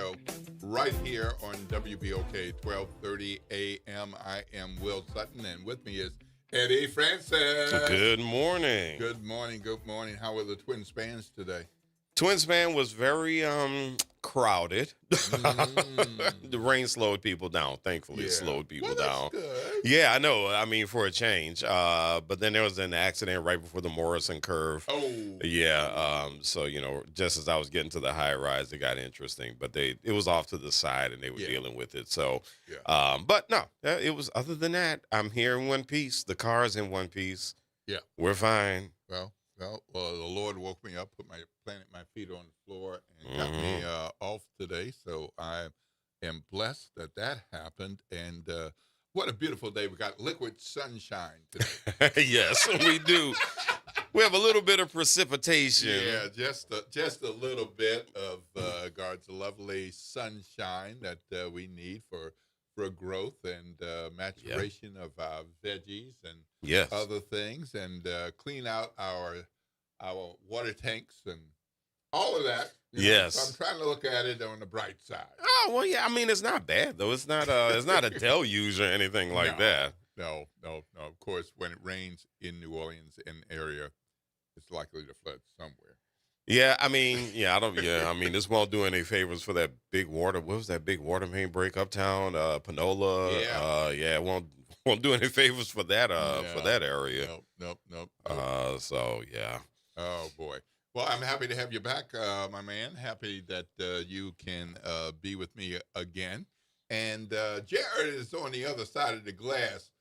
Radio, right here on WBOK 1230 AM. I am Will Sutton, and with me is Eddie Francis. Good morning. Good morning. Good morning. How were the Twin Spans today? Twins fan was very crowded. The rain slowed people down. Thankfully, it slowed people down. Good. Yeah, I know. I mean, for a change. But then there was an accident right before the Morrison curve. Oh. Yeah. So just as I was getting to the high rise, it got interesting. But it was off to the side, and they were dealing with it. So, but no, it was. Other than that, I'm here in one piece. The car's in one piece. Yeah, we're fine. Well, the Lord woke me up, planted my feet on the floor, and got me off today. So I am blessed that happened. And what a beautiful day! We got liquid sunshine today. Yes, we do. We have a little bit of precipitation. Yeah, just a little bit of God's lovely sunshine that we need for growth and maturation of our veggies and other things, and clean out our water tanks and all of that. Yes, so I'm trying to look at it on the bright side. Oh well, yeah. I mean, it's not bad though. It's not a deluge or anything like that. No. Of course, when it rains in New Orleans and area, it's likely to flood somewhere. Yeah, I mean, I mean, this won't do any favors for that big water. What was that big water main break uptown, Panola? Yeah. It won't do any favors for that for that area. Nope. So yeah. Oh boy. Well, I'm happy to have you back, my man. Happy that you can be with me again. And Jared is on the other side of the glass.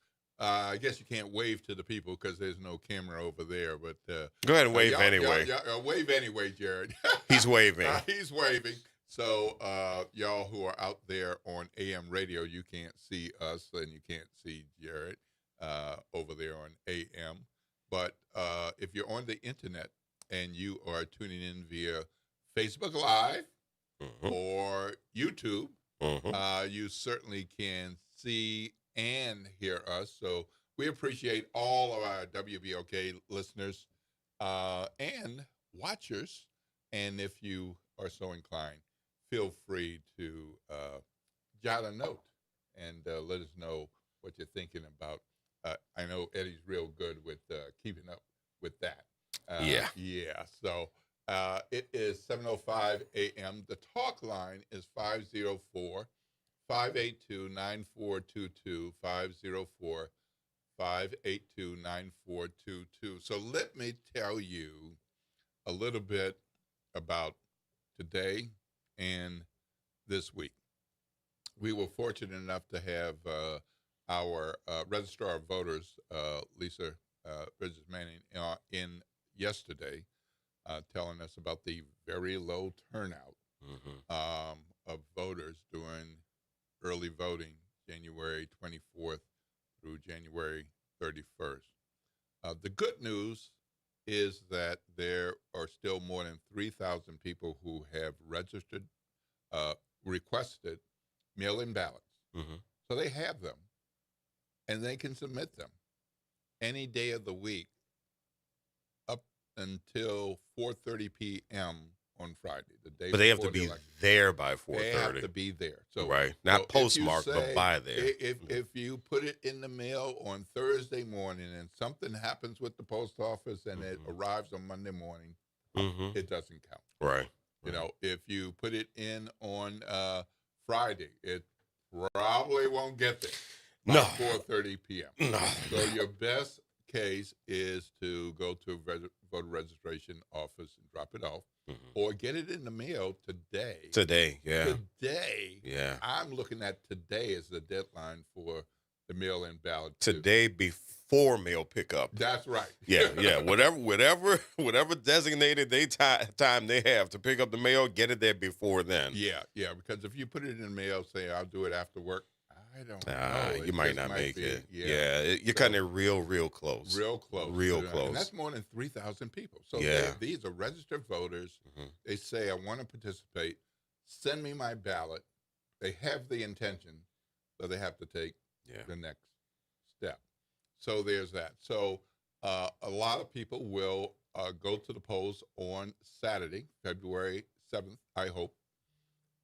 I guess you can't wave to the people because there's no camera over there. But go ahead and wave anyway. Wave anyway, Jared. He's waving. He's waving. So y'all who are out there on AM radio, you can't see us and you can't see Jared over there on AM. But if you're on the internet and you are tuning in via Facebook Live or YouTube, you certainly can see and hear us. So we appreciate all of our WBOK listeners and watchers. And if you are so inclined, feel free to jot a note and let us know what you're thinking about. I know Eddie's real good with keeping up with that. Yeah. So it is 7:05 a.m. The talk line is 504 582-9422, 504-582-9422. So let me tell you a little bit about today and this week. We were fortunate enough to have our Registrar of Voters, Lisa Bridges Manning, in yesterday telling us about the very low turnout of voters during early voting, January 24th through January 31st. The good news is that there are still more than 3,000 people who have requested mail-in ballots. So they have them, and they can submit them any day of the week up until 4:30 p.m. on Friday, the day. But they have to be there by 4:30. They have to be there. So not postmarked, but by there. If you put it in the mail on Thursday morning and something happens with the post office and it arrives on Monday morning, it doesn't count. Right. You know, if you put it in on Friday, it probably won't get there by 4:30 p.m. No. So your best case is to go to a voter registration office and drop it off. Or get it in the mail today. Today. I'm looking at today as the deadline for the mail-in ballot. Today before mail pickup. That's right. Yeah. Whatever designated time they have to pick up the mail, get it there before then. Yeah. Because if you put it in the mail, say I'll do it after work, I don't know. You might not make it. Yeah. You're cutting it real close. Real close. And that's more than 3,000 people. So these are registered voters. They say, I want to participate. Send me my ballot. They have the intention, so they have to take the next step. So there's that. So a lot of people will go to the polls on Saturday, February 7th, I hope.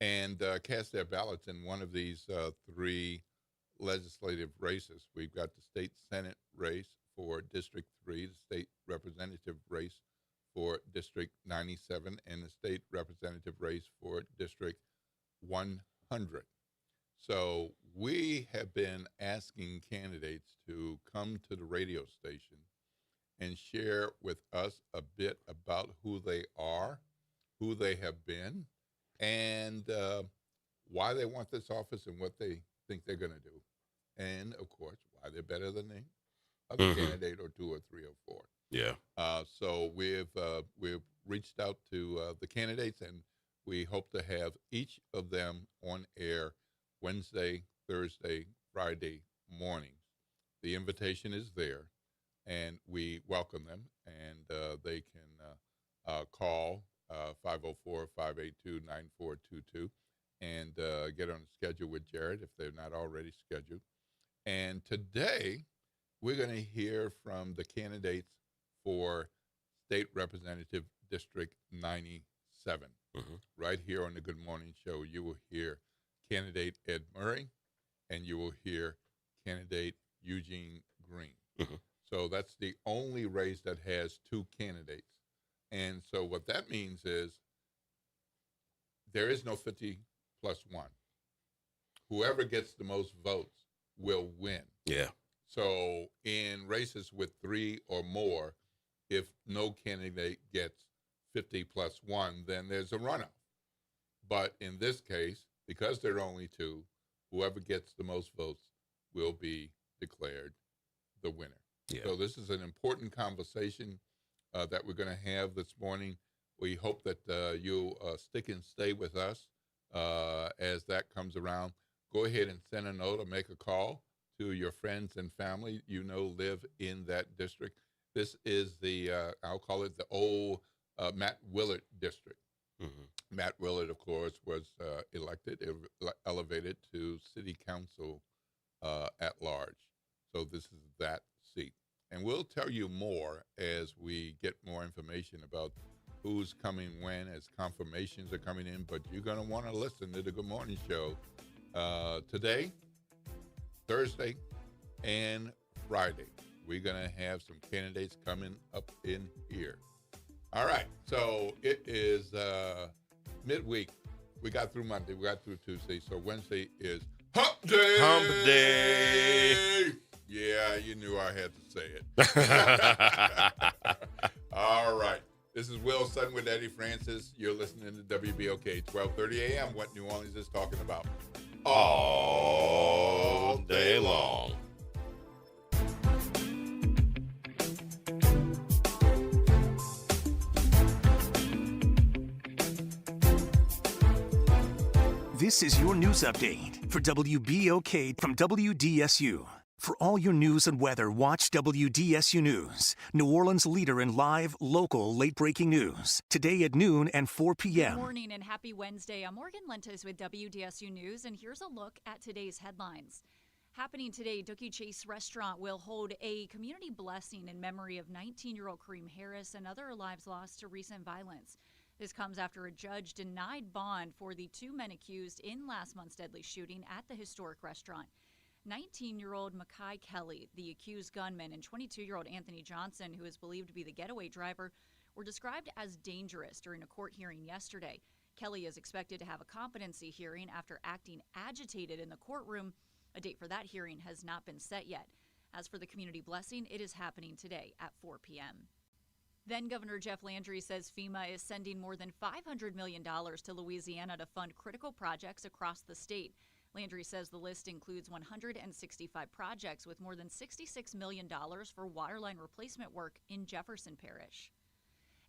and cast their ballots in one of these three legislative races. We've got the state Senate race for District 3, the state representative race for District 97, and the state representative race for District 100. So we have been asking candidates to come to the radio station and share with us a bit about who they are, who they have been, and why they want this office and what they think they're going to do. And, of course, why they're better than the other candidate or two or three or four. Yeah. So we've reached out to the candidates, and we hope to have each of them on air Wednesday, Thursday, Friday mornings. The invitation is there, and we welcome them, and they can call 504-582-9422 and get on a schedule with Jared if they're not already scheduled. And today, we're going to hear from the candidates for State Representative District 97. Right here on the Good Morning Show, you will hear candidate Ed Murray, and you will hear candidate Eugene Green. So that's the only race that has two candidates. And so what that means is there is no 50 plus 1. Whoever gets the most votes will win. Yeah. So in races with 3 or more, if no candidate gets 50 plus 1, then there's a runoff. But in this case, because there are only 2, whoever gets the most votes will be declared the winner. Yeah. So this is an important conversation that we're going to have this morning. We hope that you'll stick and stay with us as that comes around. Go ahead and send a note or make a call to your friends and family you know live in that district. This is the, I'll call it the old Matt Willard district. Matt Willard, of course, was elevated to city council at large. So this is that seat. And we'll tell you more as we get more information about who's coming when, as confirmations are coming in. But you're going to want to listen to the Good Morning Show today, Thursday, and Friday. We're going to have some candidates coming up in here. All right. So it is midweek. We got through Monday. We got through Tuesday. So Wednesday is Hump Day. Hump Day. Yeah, you knew I had to say it. All right. This is Will Sutton with Eddie Francis. You're listening to WBOK 1230 AM, what New Orleans is talking about all day long. This is your news update for WBOK from WDSU. For all your news and weather, watch WDSU News, New Orleans' leader in live, local, late-breaking news. Today at noon and 4 p.m. Good morning and happy Wednesday. I'm Morgan Lentis with WDSU News, and here's a look at today's headlines. Happening today, Dookie Chase Restaurant will hold a community blessing in memory of 19-year-old Kareem Harris and other lives lost to recent violence. This comes after a judge denied bond for the 2 men accused in last month's deadly shooting at the historic restaurant. 19-year-old Makai Kelly, the accused gunman, and 22-year-old Anthony Johnson, who is believed to be the getaway driver, were described as dangerous during a court hearing yesterday. Kelly is expected to have a competency hearing after acting agitated in the courtroom. A date for that hearing has not been set yet. As for the community blessing, it is happening today at 4 p.m. Then Governor Jeff Landry says FEMA is sending more than $500 million to Louisiana to fund critical projects across the state. Landry says the list includes 165 projects with more than $66 million for waterline replacement work in Jefferson Parish.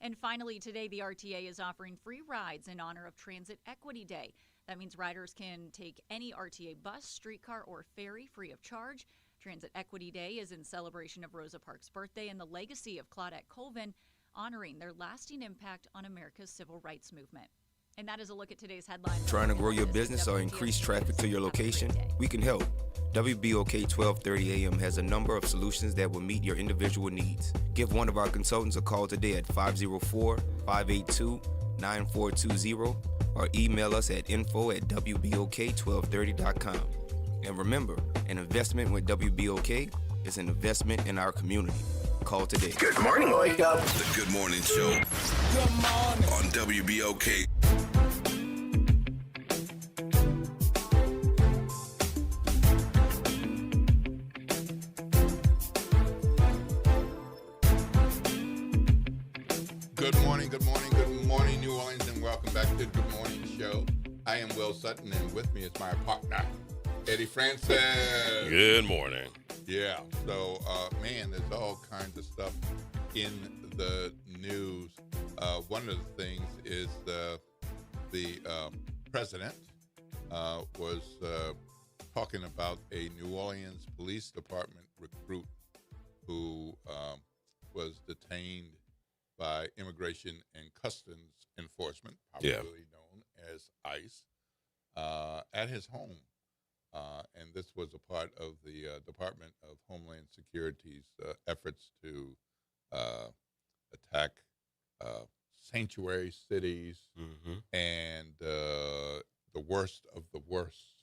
And finally, today the RTA is offering free rides in honor of Transit Equity Day. That means riders can take any RTA bus, streetcar, or ferry free of charge. Transit Equity Day is in celebration of Rosa Parks' birthday and the legacy of Claudette Colvin, honoring their lasting impact on America's civil rights movement. And that is a look at today's headlines. Trying to grow your business or increase traffic to your location? We can help. WBOK 1230 AM has a number of solutions that will meet your individual needs. Give one of our consultants a call today at 504-582-9420 or email us at info@wbok1230.com. And remember, an investment with WBOK is an investment in our community. Call today. Good morning, Wake Up. The Good Morning Show. Good morning. On WBOK. Good morning, New Orleans, and welcome back to the Good Morning Show. I am Will Sutton, and with me is my partner, Eddie Francis. Good morning. Yeah, so, man, there's all kinds of stuff in the news. One of the things is the president was talking about a New Orleans Police Department recruit who was detained by Immigration and Customs Enforcement, popularly known as ICE, at his home. And this was a part of the Department of Homeland Security's efforts to attack sanctuary cities and the worst of the worst,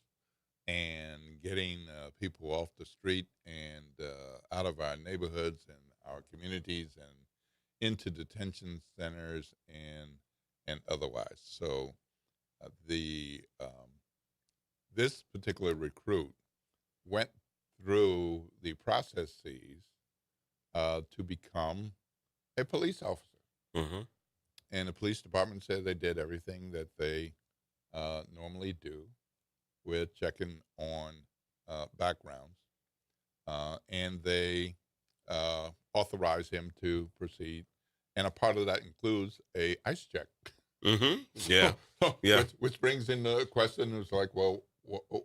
and getting people off the street and out of our neighborhoods and our communities and into detention centers and otherwise. So this particular recruit went through the processes to become a police officer. And the police department said they did everything that they normally do with checking on backgrounds. And they authorized him to proceed. And a part of that includes a ICE check. Yeah. Yeah. Which brings in the question, it's like, well,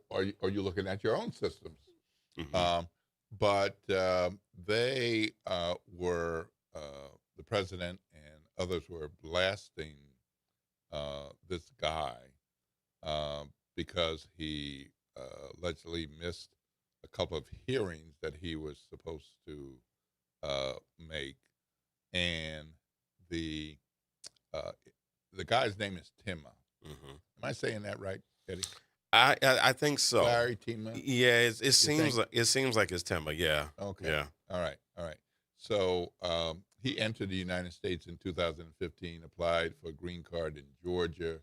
are you looking at your own systems? But they were, the president and others were blasting this guy because he allegedly missed a couple of hearings that he was supposed to make. And the guy's name is Timma. Am I saying that right, Eddie? I think so. Larry Timma. Yeah, it seems like it's Timma. Yeah. Okay. Yeah. All right. So he entered the United States in 2015, applied for a green card in Georgia.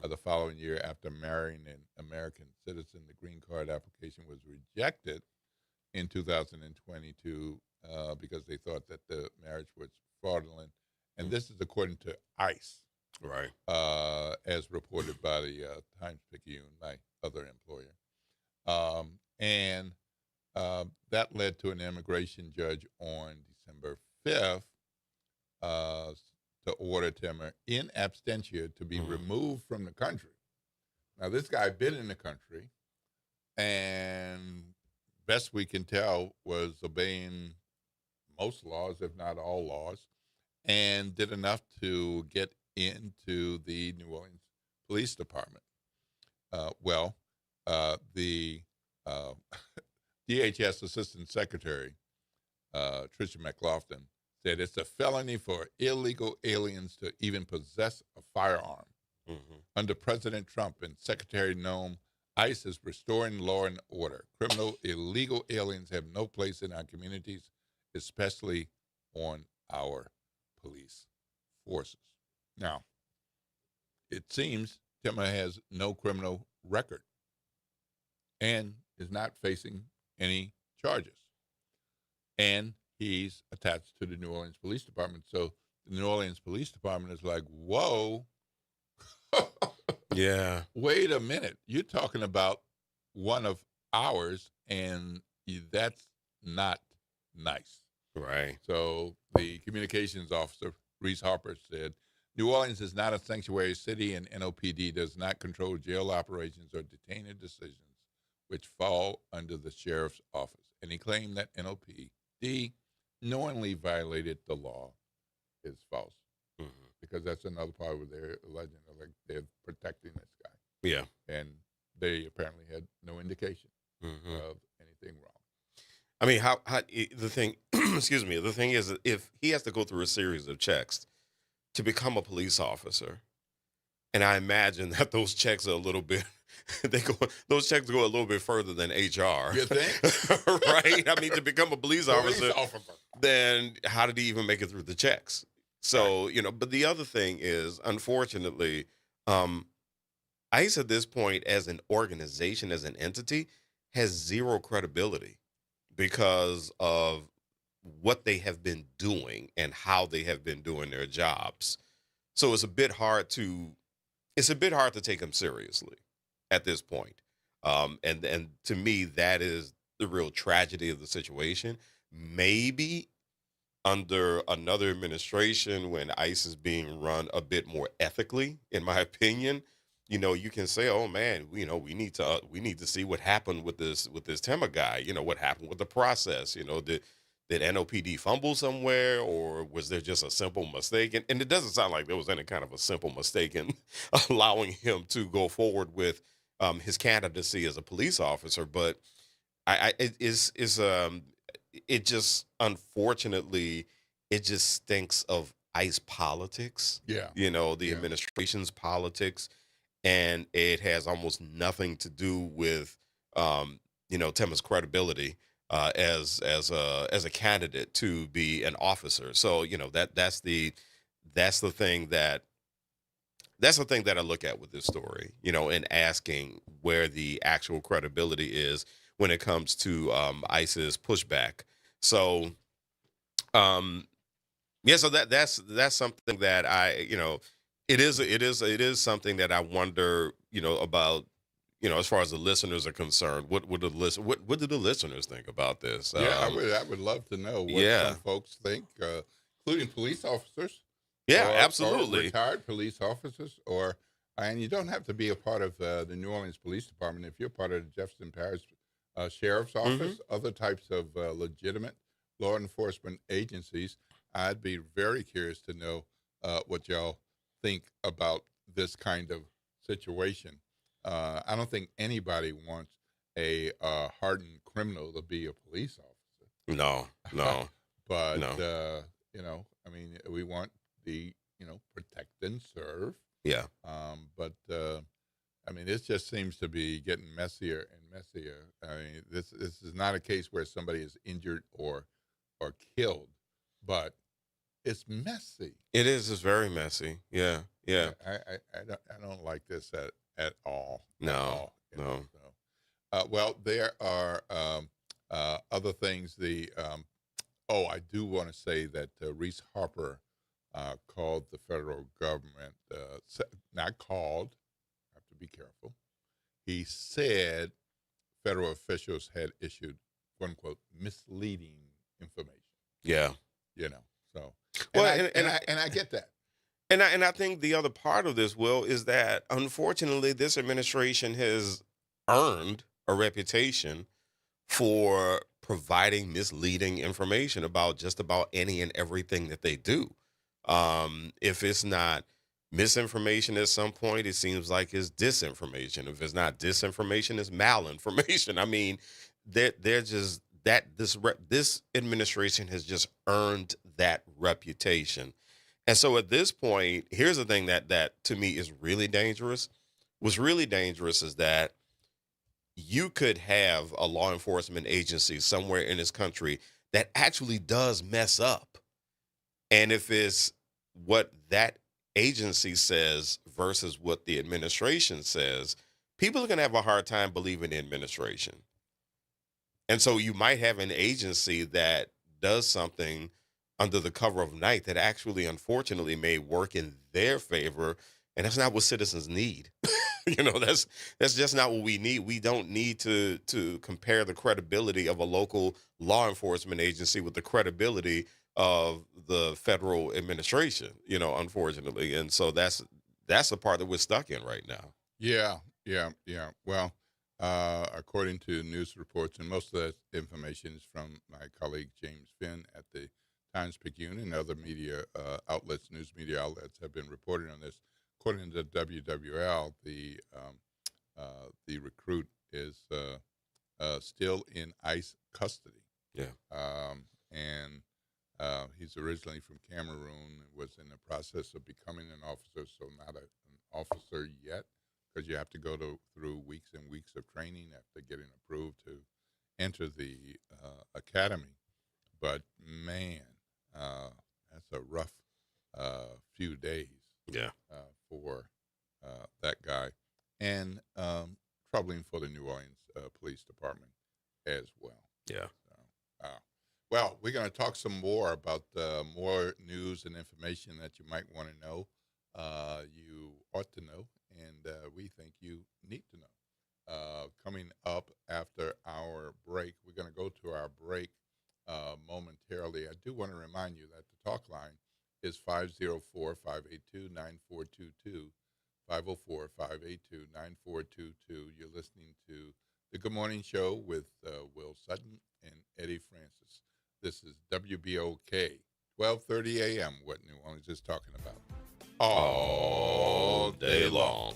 The following year, after marrying an American citizen, the green card application was rejected in 2022 because they thought that the marriage was fraudulent. And this is according to ICE, right? As reported by the Times-Picayune, my other employer. And that led to an immigration judge on December 5th to order Timmer in absentia to be removed from the country. Now, this guy been in the country, and best we can tell was obeying most laws, if not all laws, and did enough to get into the New Orleans Police Department. The DHS Assistant Secretary, Tricia McLaughlin, said it's a felony for illegal aliens to even possess a firearm. Under President Trump and Secretary Noem, ICE is restoring law and order. Criminal illegal aliens have no place in our communities, especially on our police forces. Now, it seems Timma has no criminal record and is not facing any charges. And he's attached to the New Orleans Police Department. So the New Orleans Police Department is like, whoa. Yeah. Wait a minute. You're talking about one of ours, and that's not nice. Right. So the communications officer, Reese Harper, said, New Orleans is not a sanctuary city, and NOPD does not control jail operations or detainer decisions, which fall under the sheriff's office. And he claimed that NOPD knowingly violated the law is false. Because that's another part of their legend. Like they're protecting this guy. Yeah. And they apparently had no indication of anything wrong. I mean, how the thing, excuse me, the thing is, if he has to go through a series of checks to become a police officer, And I imagine that those checks are a little bit those checks go a little bit further than HR. You think? Right? I mean, to become a police officer, officer. then how did he even make it through the checks? So, but the other thing is, unfortunately, ICE at this point as an organization, as an entity, has zero credibility because of what they have been doing and how they have been doing their jobs. So it's a bit hard to take them seriously at this point. And to me, that is the real tragedy of the situation. Maybe under another administration, when ICE is being run a bit more ethically, in my opinion, you can say, "Oh man, we need to see what happened with this Tema guy. What happened with the process. Did NOPD fumble somewhere, or was there just a simple mistake?" And it doesn't sound like there was any kind of a simple mistake in allowing him to go forward with his candidacy as a police officer. But it just, unfortunately, it just stinks of ICE politics. Yeah. The administration's politics, and it has almost nothing to do with Tema's credibility as a candidate to be an officer. So that's the thing that I look at with this story, and asking where the actual credibility is when it comes to ICE's pushback. So so that's something that it is something that I wonder, about, as far as the listeners are concerned. What do the listeners think about this? Yeah, I would love to know what some folks think, including police officers. Yeah, or absolutely. retired police officers, and you don't have to be a part of the New Orleans Police Department. If you're part of the Jefferson Parish Sheriff's Office, other types of legitimate law enforcement agencies, I'd be very curious to know what y'all think about this kind of situation. I don't think anybody wants a hardened criminal to be a police officer. No. But, No. I mean, we want the, protect and serve. Yeah. But, I mean, this just seems to be getting messier and messier. I mean, this is not a case where somebody is injured or killed, but it's messy. It is. It's very messy. Yeah. Yeah. I don't like this at all. No. No. So, well, there are other things. I do want to say that Reese Harper called the federal government. Not called. I have to be careful. He said federal officials had issued, quote unquote, misleading information. Yeah. So. Well, and I get that. And I think the other part of this, Will, is that unfortunately this administration has earned a reputation for providing misleading information about just about any and everything that they do. If it's not misinformation at some point, it seems like it's disinformation. If it's not disinformation, it's malinformation. I mean, they're just that this administration has just earned that reputation. And so at this point, here's the thing that to me is really dangerous. What's really dangerous is that you could have a law enforcement agency somewhere in this country that actually does mess up. And if it's what that agency says versus what the administration says, people are going to have a hard time believing the administration. And so you might have an agency that does something under the cover of night that actually, unfortunately, may work in their favor. And that's not what citizens need. That's just not what we need. We don't need to compare the credibility of a local law enforcement agency with the credibility of the federal administration, unfortunately. And so that's the part that we're stuck in right now. Yeah. Well, according to news reports, and most of that information is from my colleague James Finn at the Times-Picayune and other media outlets, news media outlets have been reporting on this. According to WWL, the recruit is still in ICE custody. Yeah. And he's originally from Cameroon, was in the process of becoming an officer, so not an officer yet, because you have to go through weeks and weeks of training after getting approved to enter the academy. But man, that's a rough few days. Yeah. For that guy, and troubling for the New Orleans Police Department as well. Yeah. So, well, we're going to talk some more about more news and information that you might want to know, you ought to know, and we think you need to know. Coming up after our break, we're going to go to our break momentarily. I do want to remind you that the talk line is 504-582-9422, 504-582-9422. You're listening to The Good Morning Show with Will Sutton and Eddie Francis. This is WBOK, 12:30 a.m., what New Orleans is talking about. All day long.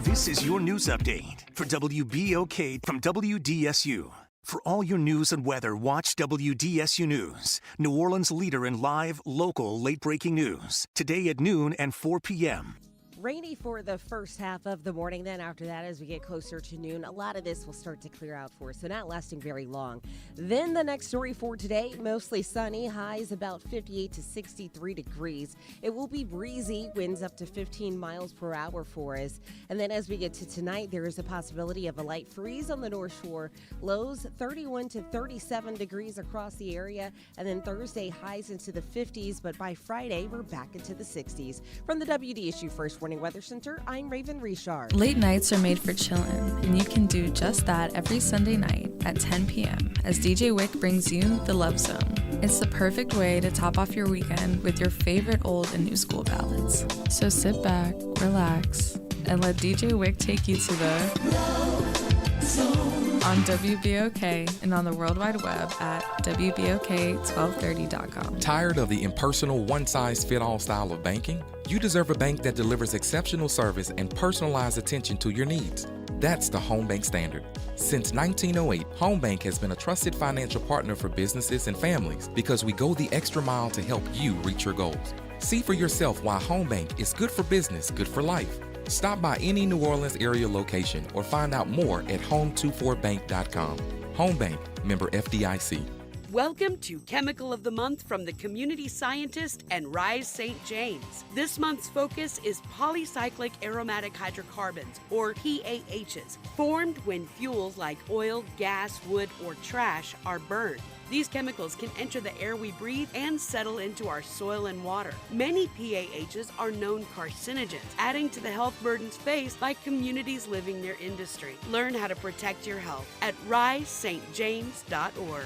This is your news update for WBOK from WDSU. For all your news and weather, watch WDSU News, New Orleans' leader in live, local, late-breaking news. Today at noon and 4 p.m. Rainy for the first half of the morning. Then after that, as we get closer to noon, a lot of this will start to clear out for us, so not lasting very long. Then the next story for today, mostly sunny, highs about 58 to 63 degrees. It will be breezy, winds up to 15 miles per hour for us. And then as we get to tonight, there is a possibility of a light freeze on the North Shore. Lows 31 to 37 degrees across the area. And then Thursday, highs into the 50s, but by Friday, we're back into the 60s. From the WDSU First Warning Weather Center, I'm Raven Richard. Late nights are made for chillin', and you can do just that every Sunday night at 10 p.m. as DJ Wick brings you The Love Zone. It's the perfect way to top off your weekend with your favorite old and new school ballads. So sit back, relax, and let DJ Wick take you to the Love Zone on WBOK and on the World Wide Web at WBOK1230.com. Tired of the impersonal, one-size-fit-all style of banking? You deserve a bank that delivers exceptional service and personalized attention to your needs. That's the Home Bank Standard. Since 1908, Home Bank has been a trusted financial partner for businesses and families because we go the extra mile to help you reach your goals. See for yourself why Home Bank is good for business, good for life. Stop by any New Orleans area location or find out more at home24bank.com. Home Bank, member FDIC. Welcome to Chemical of the Month from the community scientist and Rise St. James. This month's focus is polycyclic aromatic hydrocarbons, or PAHs, formed when fuels like oil, gas, wood, or trash are burned. These chemicals can enter the air we breathe and settle into our soil and water. Many PAHs are known carcinogens, adding to the health burdens faced by communities living near industry. Learn how to protect your health at risestjames.org.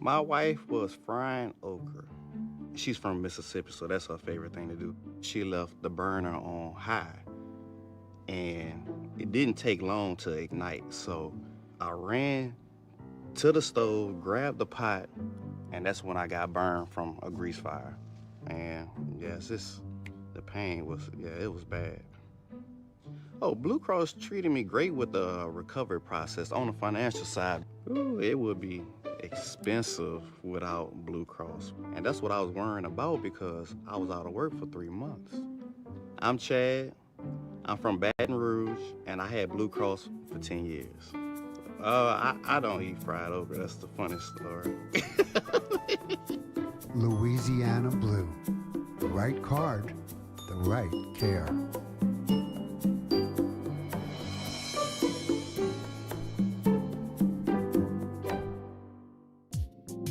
My wife was frying okra. She's from Mississippi, so that's her favorite thing to do. She left the burner on high, and it didn't take long to ignite. So I ran to the stove, grabbed the pot, and that's when I got burned from a grease fire. And yes, the pain was, it was bad. Oh, Blue Cross treated me great with the recovery process. On the financial side, it would be expensive without Blue Cross. And that's what I was worrying about because I was out of work for 3 months. I'm Chad. I'm from Baton Rouge, and I had Blue Cross for 10 years. I don't eat fried okra. That's the funniest story. Louisiana Blue. The right card, the right care.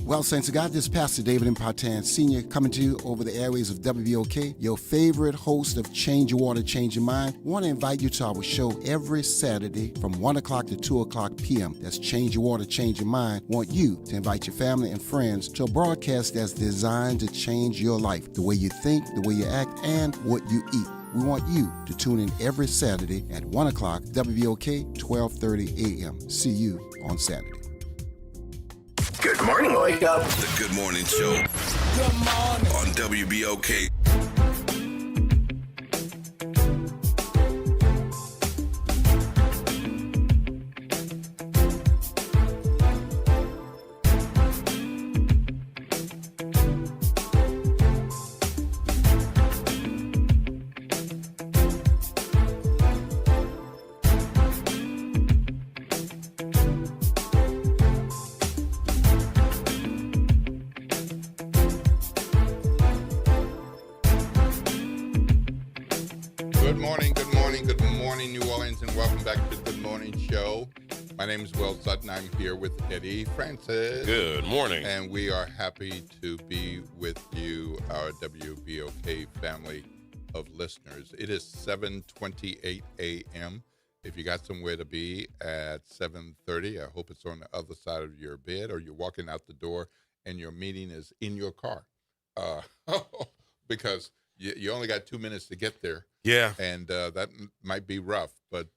Well, Saints of God, this is Pastor David Impartan Sr. coming to you over the airways of WBOK, your favorite host of Change Your Water, Change Your Mind. I want to invite you to our show every Saturday from 1 o'clock to 2 o'clock p.m. That's Change Your Water, Change Your Mind. I want you to invite your family and friends to a broadcast that's designed to change your life, the way you think, the way you act, and what you eat. We want you to tune in every Saturday at 1 o'clock, WBOK, 12:30 a.m. See you on Saturday. Good morning, wake up. The Good Morning Show. Good morning. On WBOK. Good morning, New Orleans, and welcome back to the Good Morning Show. My name is Will Sutton. I'm here with Eddie Francis. Good morning. And we are happy to be with you, our WBOK family of listeners. It is 7:28 a.m. If you got somewhere to be at 7:30, I hope it's on the other side of your bed, or you're walking out the door and your meeting is in your car. Because you only got 2 minutes to get there. Yeah. And that might be rough. But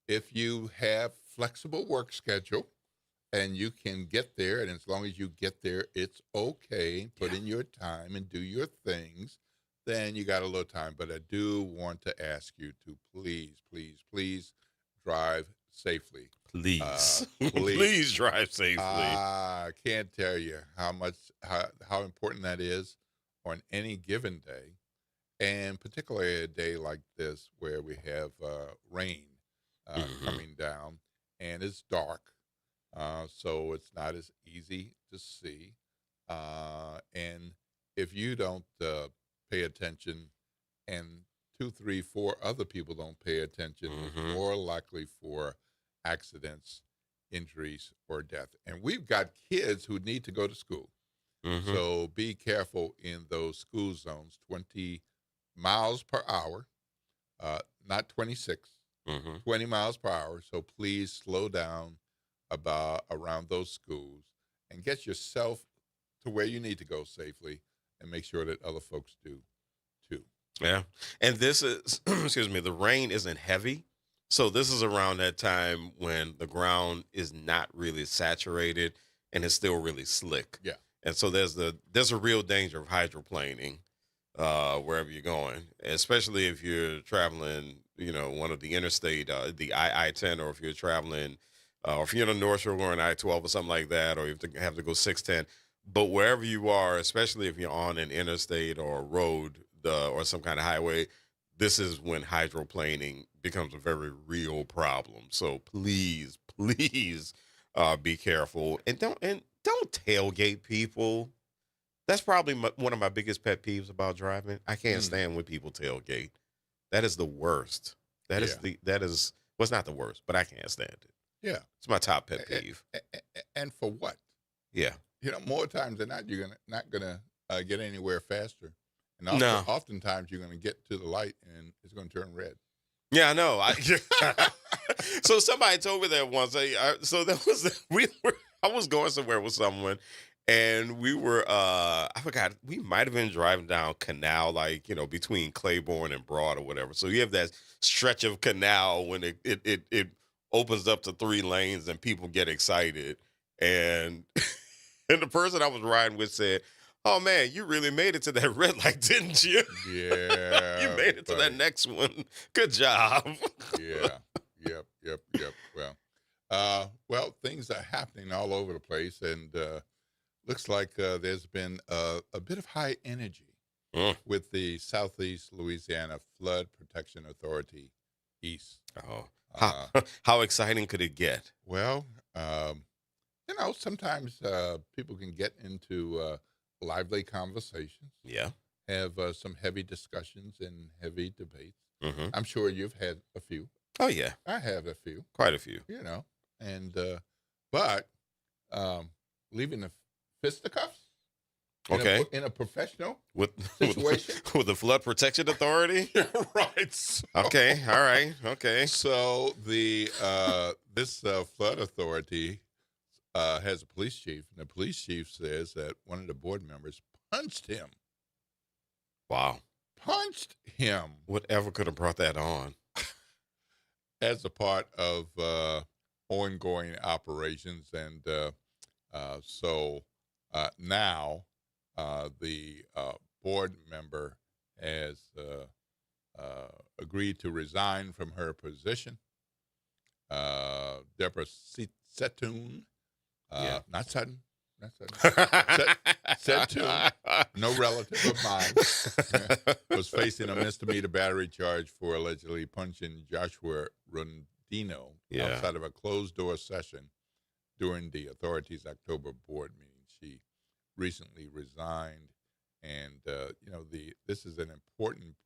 if you have flexible work schedule and you can get there, and as long as you get there, it's okay. Put in your time and do your things. Then you got a little time. But I do want to ask you to please drive safely. Please. Please drive safely. I can't tell you how important that is on any given day, and particularly a day like this where we have rain coming down and it's dark, so it's not as easy to see. And if you don't pay attention, and 2, 3, 4 other people don't pay attention, it's more likely for accidents, injuries, or death. And we've got kids who need to go to school. So be careful in those school zones. 20 miles per hour, not 26, 20 miles per hour. So please slow down around those schools and get yourself to where you need to go safely, and make sure that other folks do too. Yeah. And this is, excuse me, the rain isn't heavy. So this is around that time when the ground is not really saturated and it's still really slick. Yeah. And so there's a real danger of hydroplaning wherever you're going, especially if you're traveling, one of the interstate, the I-10, or if you're traveling, or if you're on the North Shore going I-12 or something like that, or you have to go 610. But wherever you are, especially if you're on an interstate or a road or some kind of highway, this is when hydroplaning becomes a very real problem. So please be careful, and don't tailgate people. That's probably one of my biggest pet peeves about driving. I can't stand when people tailgate. That is the worst. That is well, it's not the worst, but I can't stand it. Yeah. It's my top pet peeve. And for what? Yeah. More times than not, you're not gonna get anywhere faster. And oftentimes you're gonna get to the light and it's gonna turn red. Yeah, I know. So somebody told me that once. I was going somewhere with someone, and we were, I forgot, we might have been driving down Canal, between Claiborne and Broad or whatever. So you have that stretch of canal when it opens up to 3 lanes and people get excited. And the person I was riding with said, "Oh man, you really made it to that red light, didn't you?" Yeah. You made it to that next one. Good job. Yeah. Yep. Well, things are happening all over the place, and looks like there's been a bit of high energy with the Southeast Louisiana Flood Protection Authority, East. Oh, how exciting could it get? Well, sometimes people can get into lively conversations. Yeah. Have some heavy discussions and heavy debates. I'm sure you've had a few. Oh, yeah. I have a few. Quite a few. And but leaving the fisticuffs in a professional situation with the Flood Protection Authority. Right. So, okay. All right. Okay. So the this flood authority has a police chief, and the police chief says that one of the board members punched him. Wow. Punched him. Whatever could have brought that on? As a part of ongoing operations. And so now the board member has agreed to resign from her position. Deborah Setun, not Sutton. Setun, no relative of mine, was facing a misdemeanor battery charge for allegedly punching Joshua Rondino outside of a closed-door session during the authority's October board meeting. She recently resigned, and this is an important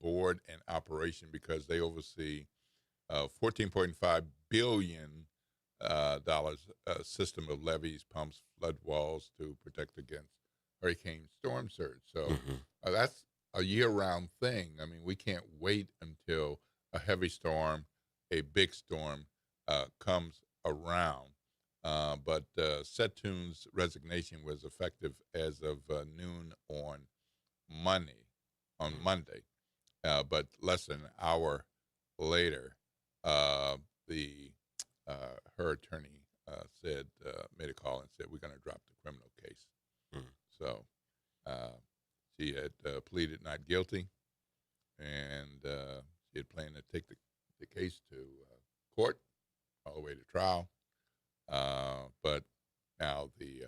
board and operation because they oversee $14.5 billion system of levees, pumps, flood walls to protect against hurricane storm surge. So that's a year-round thing. I mean, we can't wait until a heavy storm, a big storm comes around. But Setun's resignation was effective as of noon on Monday. But less than an hour later, her attorney made a call and said, we're going to drop the criminal case. So she had pleaded not guilty, and she had planned to take the case to court all the way to trial. But now the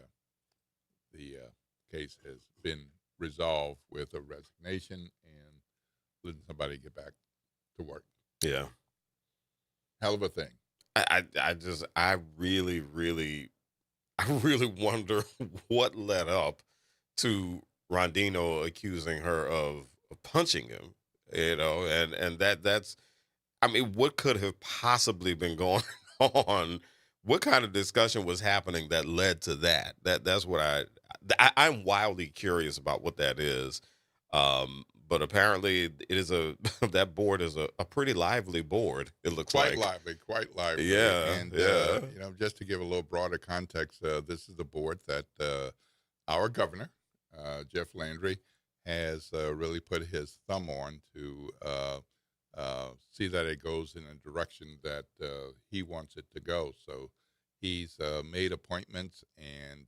case has been resolved with a resignation and letting somebody get back to work. Yeah. Hell of a thing. I really wonder what led up to Rondino accusing her of punching him, and that's, I mean, what could have possibly been going on? What kind of discussion was happening that led to that? That's what I'm wildly curious about what that is. But apparently it is that board is a pretty lively board. It looks quite lively. Yeah. And, just to give a little broader context, this is the board that our governor, Jeff Landry, has really put his thumb on to see that it goes in a direction that he wants it to go. So he's made appointments and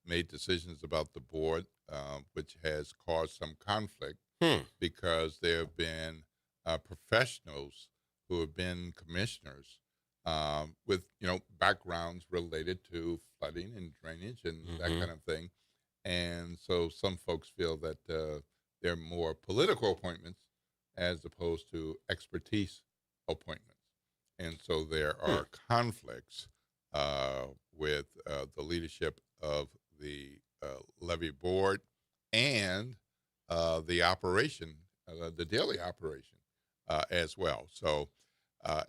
made decisions about the board, which has caused some conflict because there have been professionals who have been commissioners with backgrounds related to flooding and drainage and that kind of thing. And so some folks feel that they're more political appointments as opposed to expertise appointments. And so there are conflicts with the leadership of the levee board and the operation, the daily operation as well. So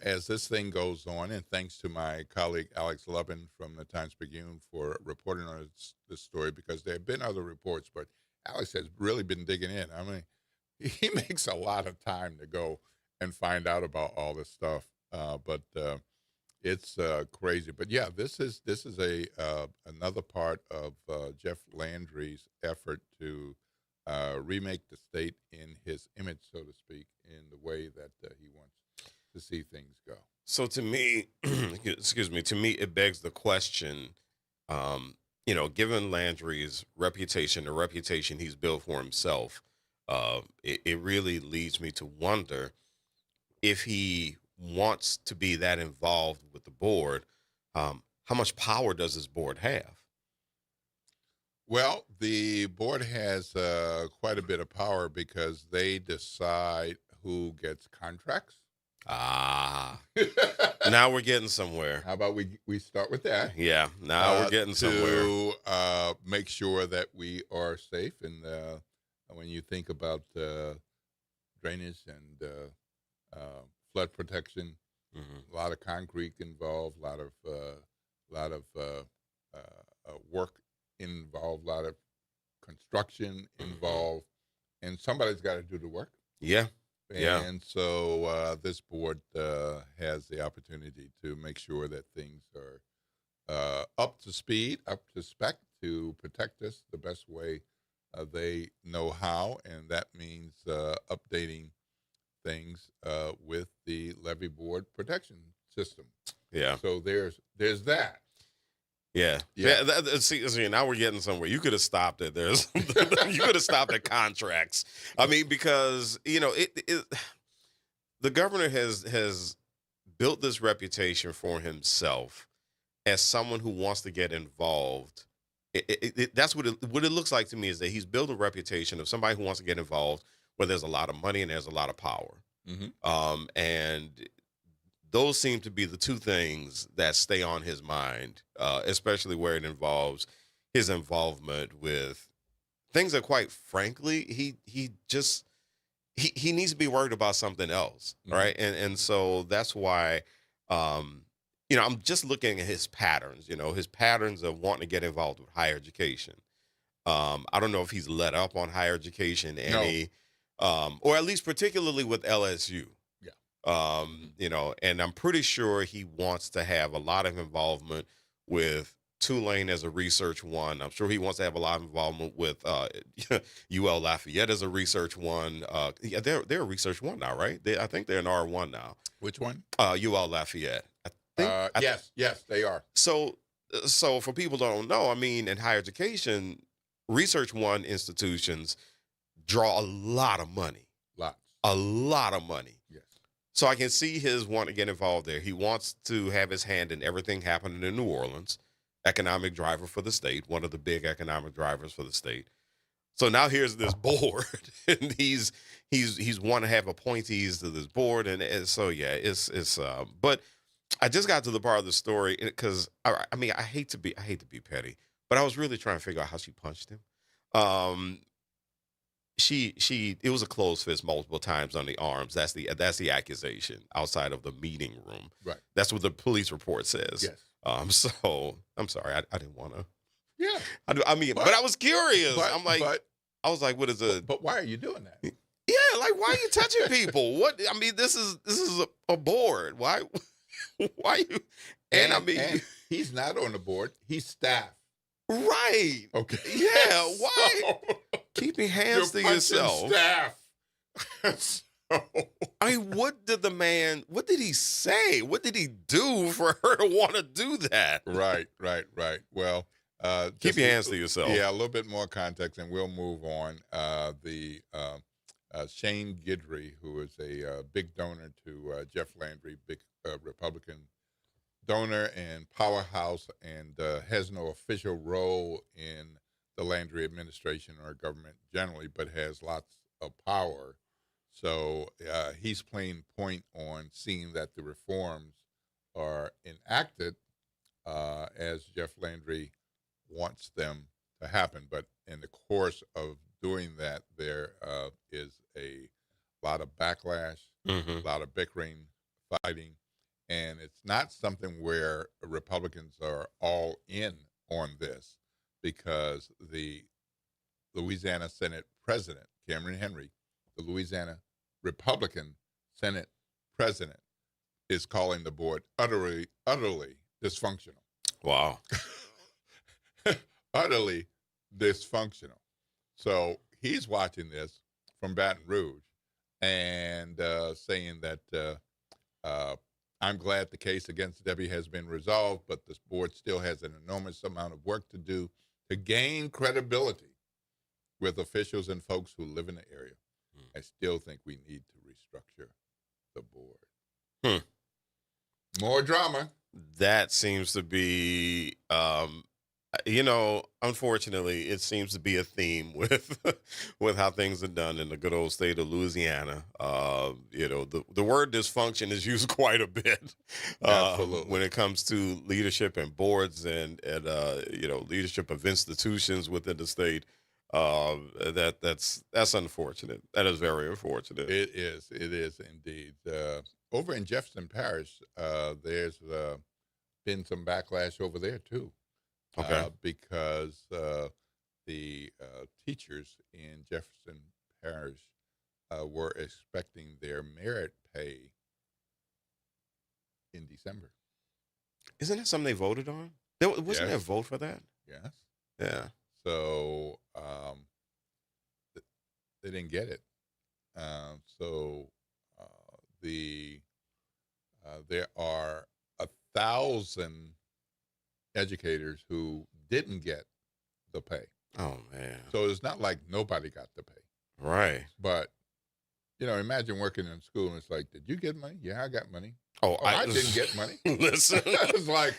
as this thing goes on, and thanks to my colleague Alex Lubin from the Times-Picayune for reporting on this story, because there have been other reports, but Alex has really been digging in. I mean, he makes a lot of time to go and find out about all this stuff, but it's crazy. But yeah, this is another part of Jeff Landry's effort to remake the state in his image, so to speak, in the way that he wants to see things go. So to me, it begs the question, given Landry's reputation, the reputation he's built for himself, it really leads me to wonder if he wants to be that involved with the board, how much power does this board have? Well, the board has quite a bit of power because they decide who gets contracts. Now we're getting somewhere. How about we start with that? Yeah, now we're getting somewhere. To make sure that we are safe. And when you think about drainage and flood protection, a lot of concrete involved, a lot of work involved, a lot of construction involved, and somebody's got to do the work. Yeah. And so this board has the opportunity to make sure that things are up to speed, up to spec, to protect us the best way they know how, and that means updating things with the levee board protection system. Yeah. So there's that. Yeah. See, now we're getting somewhere. You could have stopped it. You could have stopped at contracts. I mean, because the governor has built this reputation for himself as someone who wants to get involved. That's what it looks like to me, is that he's built a reputation of somebody who wants to get involved where there's a lot of money and there's a lot of power. And those seem to be the two things that stay on his mind, especially where it involves his involvement with things that, quite frankly, he he needs to be worried about something else, right? And so that's why, I'm just looking at his patterns. His patterns of wanting to get involved with higher education. I don't know if he's let up on higher education any, or at least particularly with LSU. And I'm pretty sure he wants to have a lot of involvement with Tulane as a research one. I'm sure he wants to have a lot of involvement with UL Lafayette as a research one. They're a research one now, right? I think they're an R1 now. Which one? UL Lafayette. Yes, they are. So for people who don't know, I mean, in higher education, research one institutions draw a lot of money. A lot of money. Yes. So I can see his want to get involved there. He wants to have his hand in everything happening in New Orleans. Economic driver for the state, one of the big economic drivers for the state. So now here's this board, and he's want to have appointees to this board, and so yeah, it's. But I just got to the part of the story because I hate to be petty, but I was really trying to figure out how she punched him. It was a closed fist multiple times on the arms. That's the accusation outside of the meeting room. Right. That's what the police report says. Yes. So I'm sorry, I didn't want to. Yeah. but I was curious. I was like, what is it? But why are you doing that? Yeah, like why are you touching people? What? I mean, this is a board. Why you? And he's not on the board. He's staff. Right. Okay. Yeah. Why? Keep your hands to yourself. Staff. what did he say? What did he do for her to want to do that? Right. Well, keep your hands to yourself. Yeah, a little bit more context, and we'll move on. Shane Guidry, who is a big donor to Jeff Landry, big Republican donor and powerhouse, and has no official role in the Landry administration or government generally, but has lots of power. So he's playing point on seeing that the reforms are enacted as Jeff Landry wants them to happen. But in the course of doing that, there is a lot of backlash, a lot of bickering, fighting, and it's not something where Republicans are all in on this, because the Louisiana Senate President, Cameron Henry, the Louisiana Republican Senate President, is calling the board utterly dysfunctional. Wow. Utterly dysfunctional. So he's watching this from Baton Rouge and saying that I'm glad the case against Debbie has been resolved, but this board still has an enormous amount of work to do to gain credibility with officials and folks who live in the area. I still think we need to restructure the board. More drama. That seems to be, unfortunately, it seems to be a theme with how things are done in the good old state of Louisiana. The word dysfunction is used quite a bit when it comes to leadership and boards and leadership of institutions within the state. That's unfortunate. That is very unfortunate. It is indeed. Over in Jefferson Parish, there's been some backlash over there too. Okay. Because the teachers in Jefferson Parish were expecting their merit pay in December. Isn't that something they voted on? Wasn't there a vote for that? Yes. Yeah. So they didn't get it. There are 1,000 educators who didn't get the pay. Oh, man. So it's not like nobody got the pay. Right. But, imagine working in school and it's like, did you get money? Yeah, I got money. Oh, I didn't get money. Listen. It's like,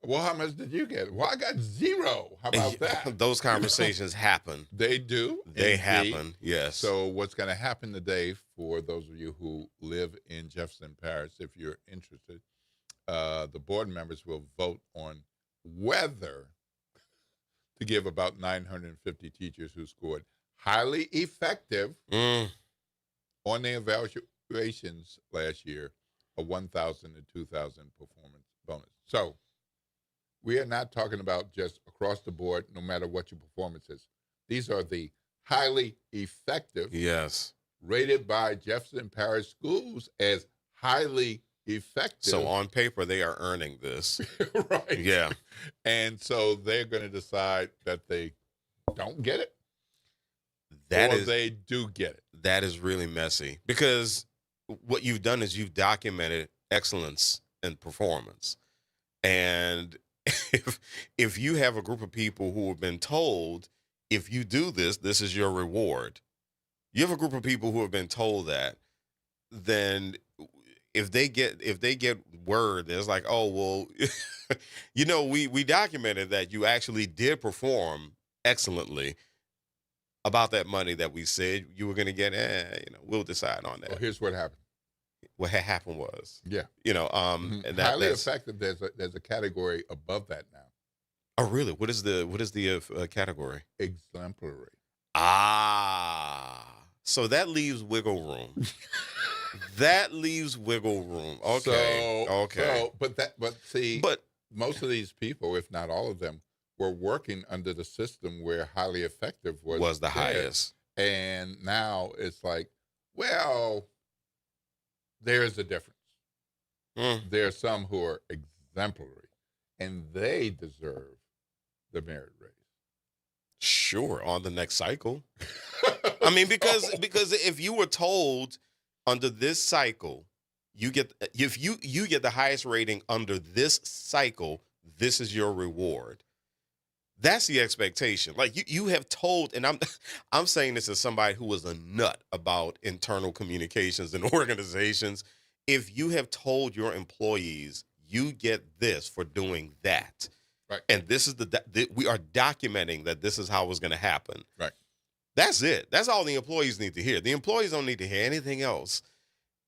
well, how much did you get? Well, I got zero. How about that? Those conversations happen. They do. They indeed. happen, yes. So what's going to happen today, for those of you who live in Jefferson Parish, if you're interested, the board members will vote on whether to give about 950 teachers who scored highly effective on their evaluations last year, a 1,000 to 2,000 performance bonus. So we are not talking about just across the board, no matter what your performance is. These are the highly effective, yes, rated by Jefferson Parish Schools as highly effective. So on paper, they are earning this. Right. Yeah. And so they're going to decide that they don't get it, or they do get it. That is really messy, because what you've done is you've documented excellence in performance. And if you have a group of people who have been told, if you do this, this is your reward. You have a group of people who have been told that, then if they get word, it's like, oh, well, we documented that you actually did perform excellently. About that money that we said you were going to get, we'll decide on that. Well, here's what happened. What happened was, and and highly effective. There's a category above that now. Oh, really? What is the category? Exemplary. So that leaves wiggle room. That leaves wiggle room. Okay. But most of these people, if not all of them, were working under the system where highly effective was the highest. And now it's like, well, there's a difference. There are some who are exemplary, and they deserve the merit raise. Sure, on the next cycle. I mean, because if you were told under this cycle, you get the highest rating under this cycle, this is your reward. That's the expectation. Like you have told, and I'm saying this as somebody who was a nut about internal communications and organizations. If you have told your employees, you get this for doing that, right? And this is we are documenting that this is how it's going to happen, right? That's it. That's all the employees need to hear. The employees don't need to hear anything else.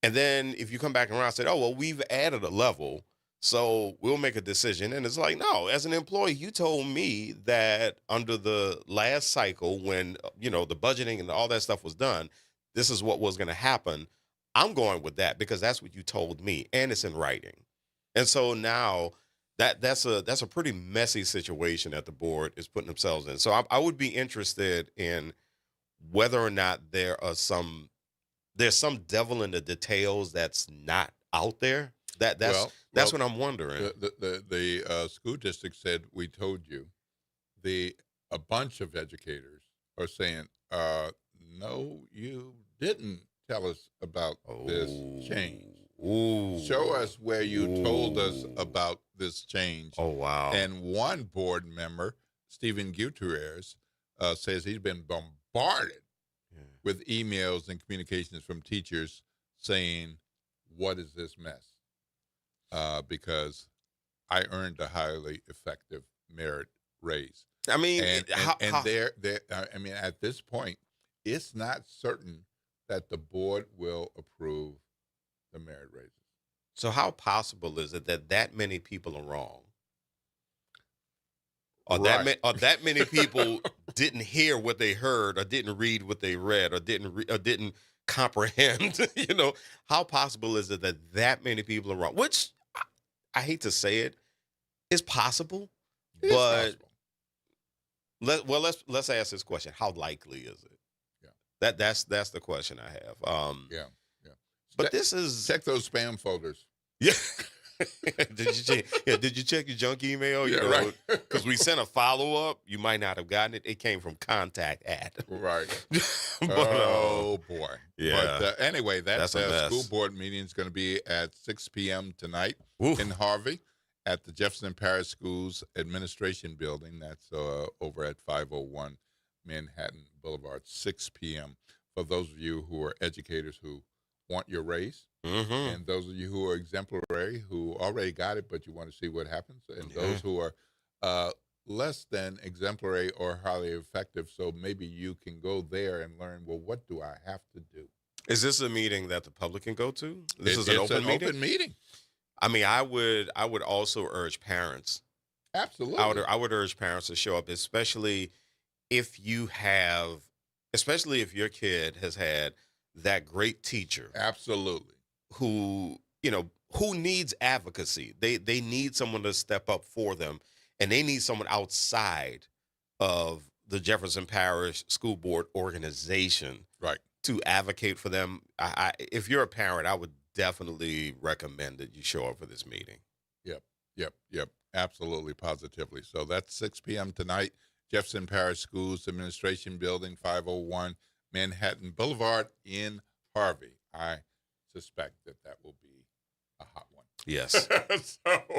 And then if you come back around and say, oh, well, we've added a level, so we'll make a decision. And it's like, no, as an employee, you told me that under the last cycle when, the budgeting and all that stuff was done, this is what was going to happen. I'm going with that because that's what you told me, and it's in writing. And so now that's a pretty messy situation that the board is putting themselves in. So I would be interested in whether or not there's some devil in the details that's not out there. That's what I'm wondering. The school district said, we told you. A bunch of educators are saying, no, you didn't tell us about this change. Show us where you told us about this change. Oh, wow. And one board member, Stephen Gutierrez, says he's been bombarded with emails and communications from teachers saying, what is this mess? Because I earned a highly effective merit raise. I mean, at this point, it's not certain that the board will approve the merit raises. So how possible is it that many people are wrong? Or that many people didn't hear what they heard, or didn't read what they read, or didn't comprehend? How possible is it that many people are wrong? Which I hate to say it, is possible. But let's ask this question: how likely is it? Yeah, that's the question I have. Yeah. But this is check those spam folders. Yeah. Did you check your junk email? Right. Because we sent a follow-up. You might not have gotten it. It came from contact at. Right. Oh, boy. Yeah. But anyway, that school board meeting is going to be at 6 p.m. tonight in Harvey at the Jefferson Parish Schools Administration Building. That's over at 501 Manhattan Boulevard, 6 p.m. For those of you who are educators who want your raise, and those of you who are exemplary, who already got it, but you want to see what happens, and those who are less than exemplary or highly effective, so maybe you can go there and learn, well, what do I have to do? Is this a meeting that the public can go to? This is an open meeting? I mean, I would also urge parents. Absolutely. I would urge parents to show up, especially if your kid has had that great teacher. Absolutely. Who needs advocacy. They need someone to step up for them, and they need someone outside of the Jefferson Parish School Board organization, right, to advocate for them. If you're a parent, I would definitely recommend that you show up for this meeting. Yep. Absolutely, positively. So that's 6 p.m. tonight, Jefferson Parish Schools Administration Building, 501 Manhattan Boulevard in Harvey. I suspect that will be a hot one. Yes.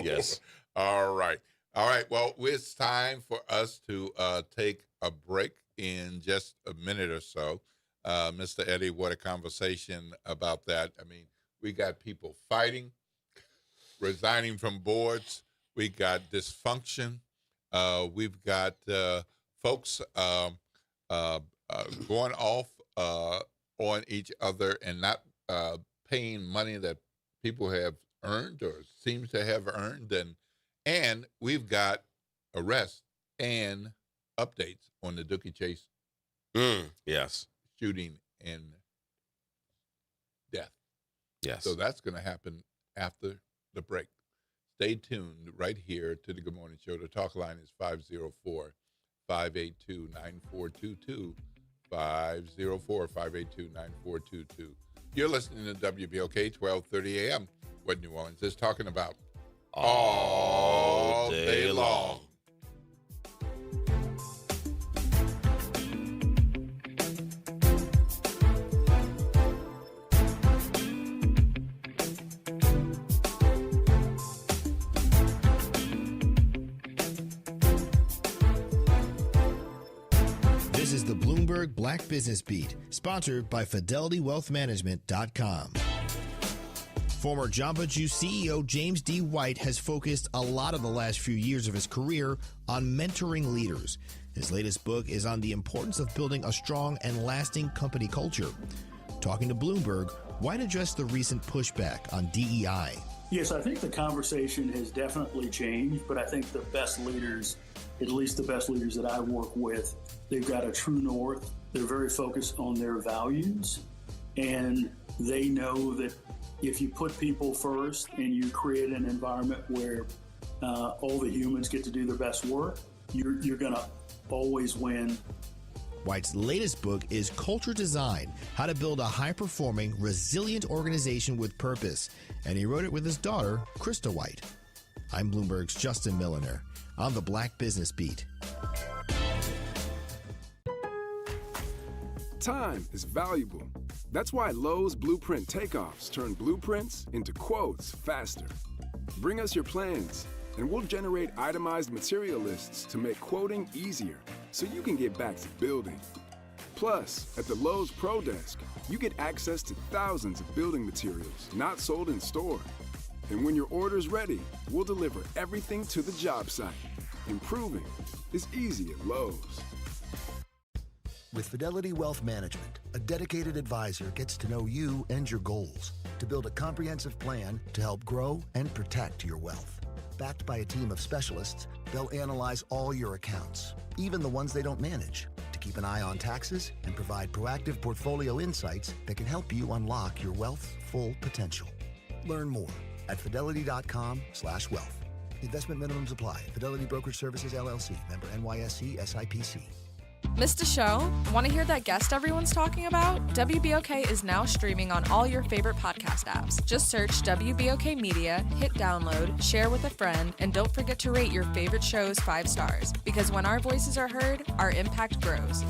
Yes. All right. Well, it's time for us to take a break in just a minute or so. Mr. Eddie, what a conversation about that. I mean, we got people fighting, resigning from boards. We got dysfunction. We've got folks going off on each other and not paying money that people have earned or seems to have earned. And we've got arrests and updates on the Dookie Chase yes, shooting and death. Yes. So that's going to happen after the break. Stay tuned right here to the Good Morning Show. The talk line is 504-582-9422. 504-582-9422. You're listening to WBOK 1230 AM. What New Orleans is talking about all day long. This is the Bloomberg Black Business Beat, sponsored by FidelityWealthManagement.com. Former Jamba Juice CEO James D. White has focused a lot of the last few years of his career on mentoring leaders. His latest book is on the importance of building a strong and lasting company culture. Talking to Bloomberg, White addressed the recent pushback on DEI. Yes, I think the conversation has definitely changed, but I think the best leaders, at least the best leaders that I work with, they've got a true north. They're very focused on their values, and they know that if you put people first and you create an environment where all the humans get to do their best work, you're going to always win. White's latest book is Culture Design, How to Build a High-Performing, Resilient Organization with Purpose, and he wrote it with his daughter, Krista White. I'm Bloomberg's Justin Milliner on the Black Business Beat. Time is valuable. That's why Lowe's Blueprint Takeoffs turn blueprints into quotes faster. Bring us your plans, and we'll generate itemized material lists to make quoting easier so you can get back to building. Plus, at the Lowe's Pro Desk, you get access to thousands of building materials not sold in store. And when your order's ready, we'll deliver everything to the job site. Improving is easy at Lowe's. With Fidelity Wealth Management, a dedicated advisor gets to know you and your goals to build a comprehensive plan to help grow and protect your wealth. Backed by a team of specialists, they'll analyze all your accounts, even the ones they don't manage, to keep an eye on taxes and provide proactive portfolio insights that can help you unlock your wealth's full potential. Learn more at fidelity.com/wealth. Investment minimums apply. Fidelity Brokerage Services, LLC. Member NYSE SIPC. Missed a show? Want to hear that guest everyone's talking about? WBOK is now streaming on all your favorite podcast apps. Just search WBOK Media, hit download, share with a friend, and don't forget to rate your favorite shows 5 stars. Because when our voices are heard, our impact grows.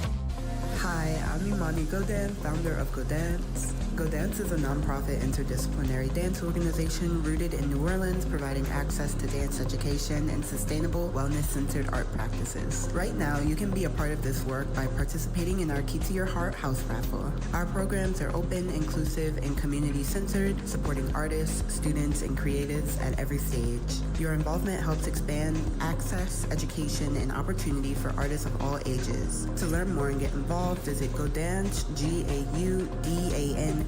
Hi, I'm Imani Godin, founder of GoDance. GoDance is a nonprofit interdisciplinary dance organization rooted in New Orleans, providing access to dance education and sustainable, wellness-centered art practices. Right now, you can be a part of this work by participating in our Key to Your Heart house raffle. Our programs are open, inclusive, and community-centered, supporting artists, students, and creatives at every stage. Your involvement helps expand access, education, and opportunity for artists of all ages. To learn more and get involved, visit GoDance, GAUDANSE.org.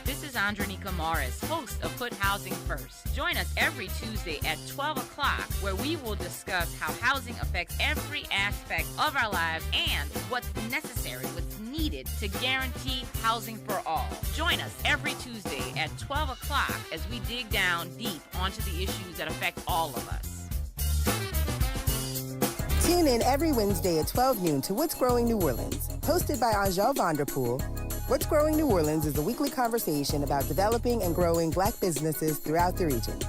This is Sandra Nika Morris, host of Put Housing First. Join us every Tuesday at 12 o'clock, where we will discuss how housing affects every aspect of our lives and what's necessary, what's needed to guarantee housing for all. Join us every Tuesday at 12 o'clock as we dig down deep onto the issues that affect all of us. Tune in every Wednesday at 12 noon to What's Growing New Orleans, hosted by Angel Vanderpool. What's Growing New Orleans is a weekly conversation about developing and growing Black businesses throughout the region.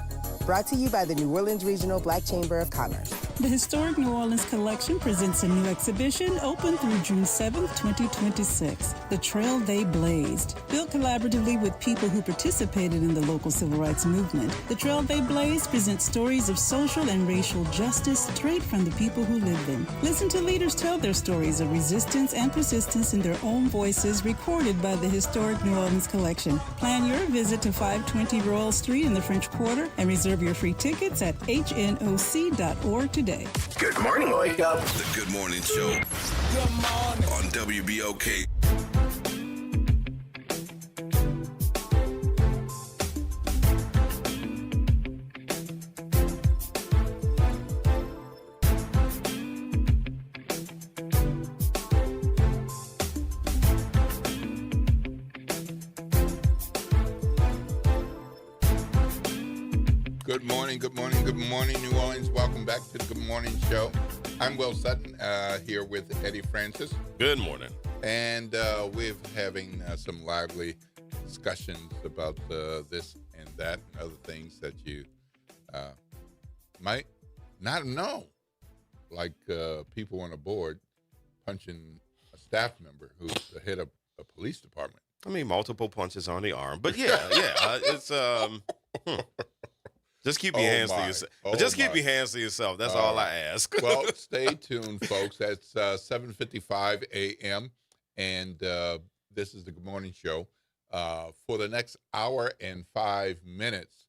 Brought to you by the New Orleans Regional Black Chamber of Commerce. The Historic New Orleans Collection presents a new exhibition open through June 7th, 2026, The Trail They Blazed. Built collaboratively with people who participated in the local civil rights movement, The Trail They Blazed presents stories of social and racial justice straight from the people who lived them. Listen to leaders tell their stories of resistance and persistence in their own voices, recorded by the Historic New Orleans Collection. Plan your visit to 520 Royal Street in the French Quarter and reserve your free tickets at hnoc.org today. Good morning, wake up. The Good Morning Show. Good morning. On WBOK. Good morning, good morning, good morning, New Orleans. Welcome back to the Good Morning Show. I'm Will Sutton, here with Eddie Francis. Good morning. And we're having some lively discussions about this and that and other things that you might not know. Like people on a board punching a staff member who's the head of a police department. I mean, multiple punches on the arm. But yeah, it's... Just keep your hands to yourself. Keep your hands to yourself. That's all I ask. Well, stay tuned, folks. It's 7:55 a.m. and this is the Good Morning Show. For the next hour and 5 minutes,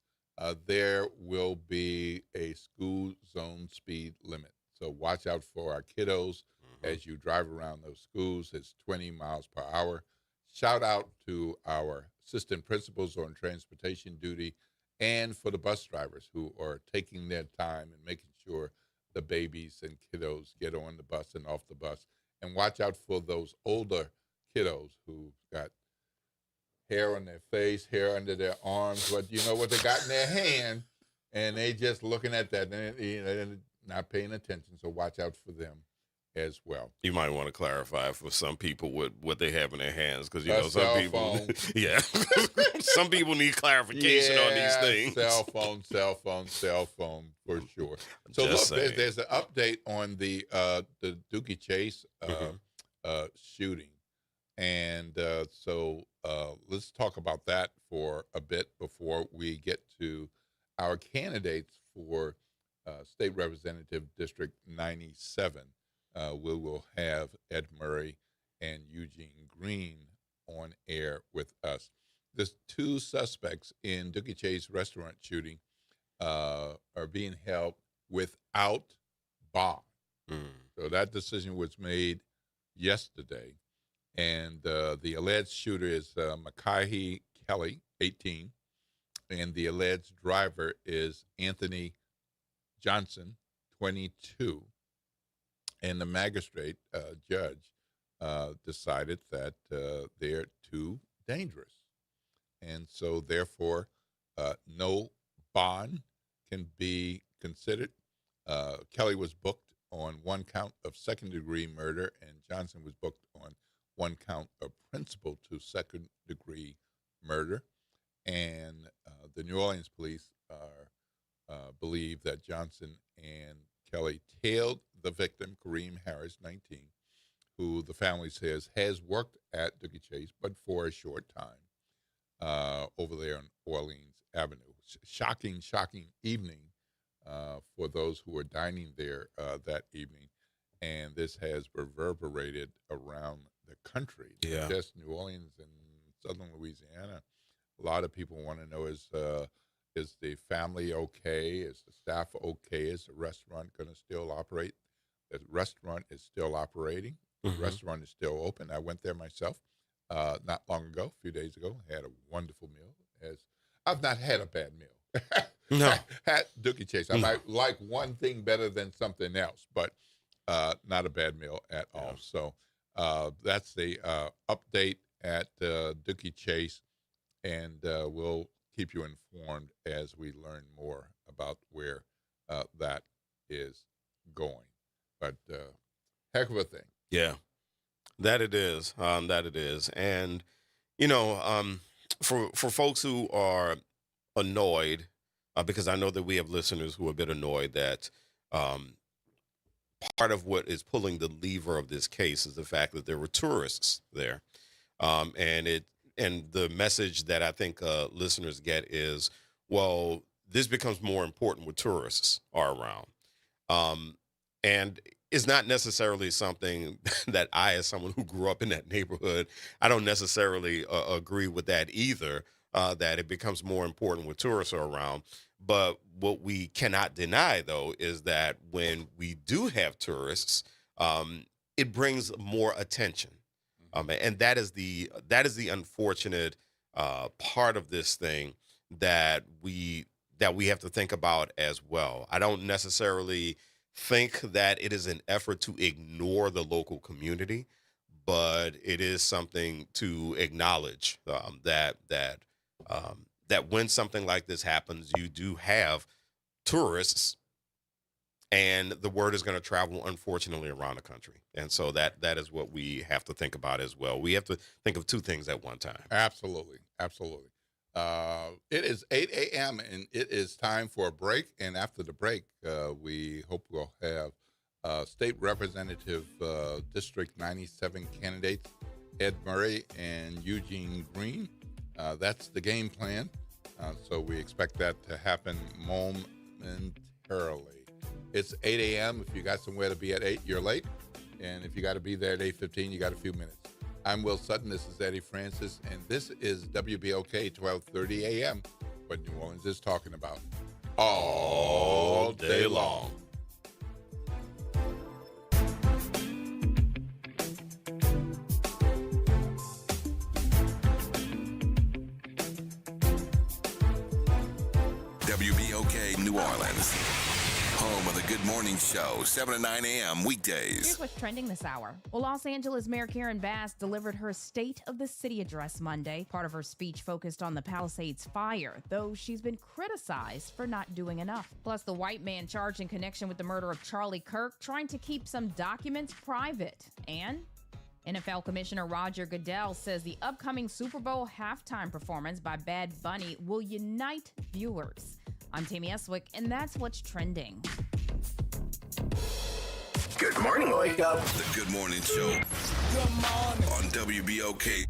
there will be a school zone speed limit. So watch out for our kiddos as you drive around those schools. It's 20 miles per hour. Shout out to our assistant principals on transportation duty, and for the bus drivers who are taking their time and making sure the babies and kiddos get on the bus and off the bus. And watch out for those older kiddos who got hair on their face, hair under their arms, but you know what they got in their hand, and they just looking at that and not paying attention. So watch out for them as well. You might want to clarify for some people what they have in their hands, because you know some people, some people need clarification on these things. Cell phone for sure. So look, there's an update on the Dookie Chase shooting, and so let's talk about that for a bit before we get to our candidates for State Representative District 97. We will have Ed Murray and Eugene Green on air with us. The two suspects in Dookie Chase restaurant shooting are being held without bond. So that decision was made yesterday. And the alleged shooter is Micaiah Kelly, 18, and the alleged driver is Anthony Johnson, 22. And the magistrate judge decided that they're too dangerous. And so, therefore, no bond can be considered. Kelly was booked on one count of second-degree murder, and Johnson was booked on one count of principal to second-degree murder. And the New Orleans police believe that Johnson and Kelly tailed the victim, Kareem Harris, 19, who the family says has worked at Dookie Chase, but for a short time over there on Orleans Avenue. Shocking evening for those who were dining there that evening. And this has reverberated around the country. Yeah. Just New Orleans and southern Louisiana. A lot of people want to know, is the family okay? Is the staff okay? Is the restaurant going to still operate? The restaurant is still operating. The restaurant is still open. I went there myself not long ago, a few days ago. Had a wonderful meal. As I've not had a bad meal. No. At Dookie Chase. I might like one thing better than something else, but not a bad meal at all. So that's the update at Dookie Chase, and we'll keep you informed as we learn more about where that is going. But heck of a thing. Yeah, that it is. That it is. And, you know, for folks who are annoyed, because I know that we have listeners who are a bit annoyed that part of what is pulling the lever of this case is the fact that there were tourists there. And the message that I think listeners get is, well, this becomes more important when tourists are around. And it's not necessarily something that I, as someone who grew up in that neighborhood, I don't necessarily agree with that either, that it becomes more important when tourists are around. But what we cannot deny, though, is that when we do have tourists, it brings more attention. And that is the unfortunate part of this thing that we have to think about as well. I don't necessarily think that it is an effort to ignore the local community, but it is something to acknowledge that when something like this happens, you do have tourists, and the word is going to travel, unfortunately, around the country. And so that is what we have to think about as well. We have to think of two things at one time. Absolutely. Absolutely. It is 8 a.m. and it is time for a break. And after the break, we hope we'll have State Representative District 97 candidates, Ed Murray and Eugene Green. That's the game plan. So we expect that to happen momentarily. It's 8 a.m. If you got somewhere to be at 8, you're late. And if you got to be there at 8:15, you got a few minutes. I'm Will Sutton. This is Eddie Francis. And this is WBOK 1230 a.m. What New Orleans is talking about all day long. WBOK New Orleans, home of the Good Morning Show, 7 to 9 a.m. weekdays. Here's what's trending this hour. Well, Los Angeles Mayor Karen Bass delivered her State of the City address Monday. Part of her speech focused on the Palisades fire, though she's been criticized for not doing enough. Plus, the white man charged in connection with the murder of Charlie Kirk trying to keep some documents private. And NFL Commissioner Roger Goodell says the upcoming Super Bowl halftime performance by Bad Bunny will unite viewers. I'm Tammy Eswick, and that's what's trending. Good morning, wake up. The Good Morning Show. Good morning. On WBOK.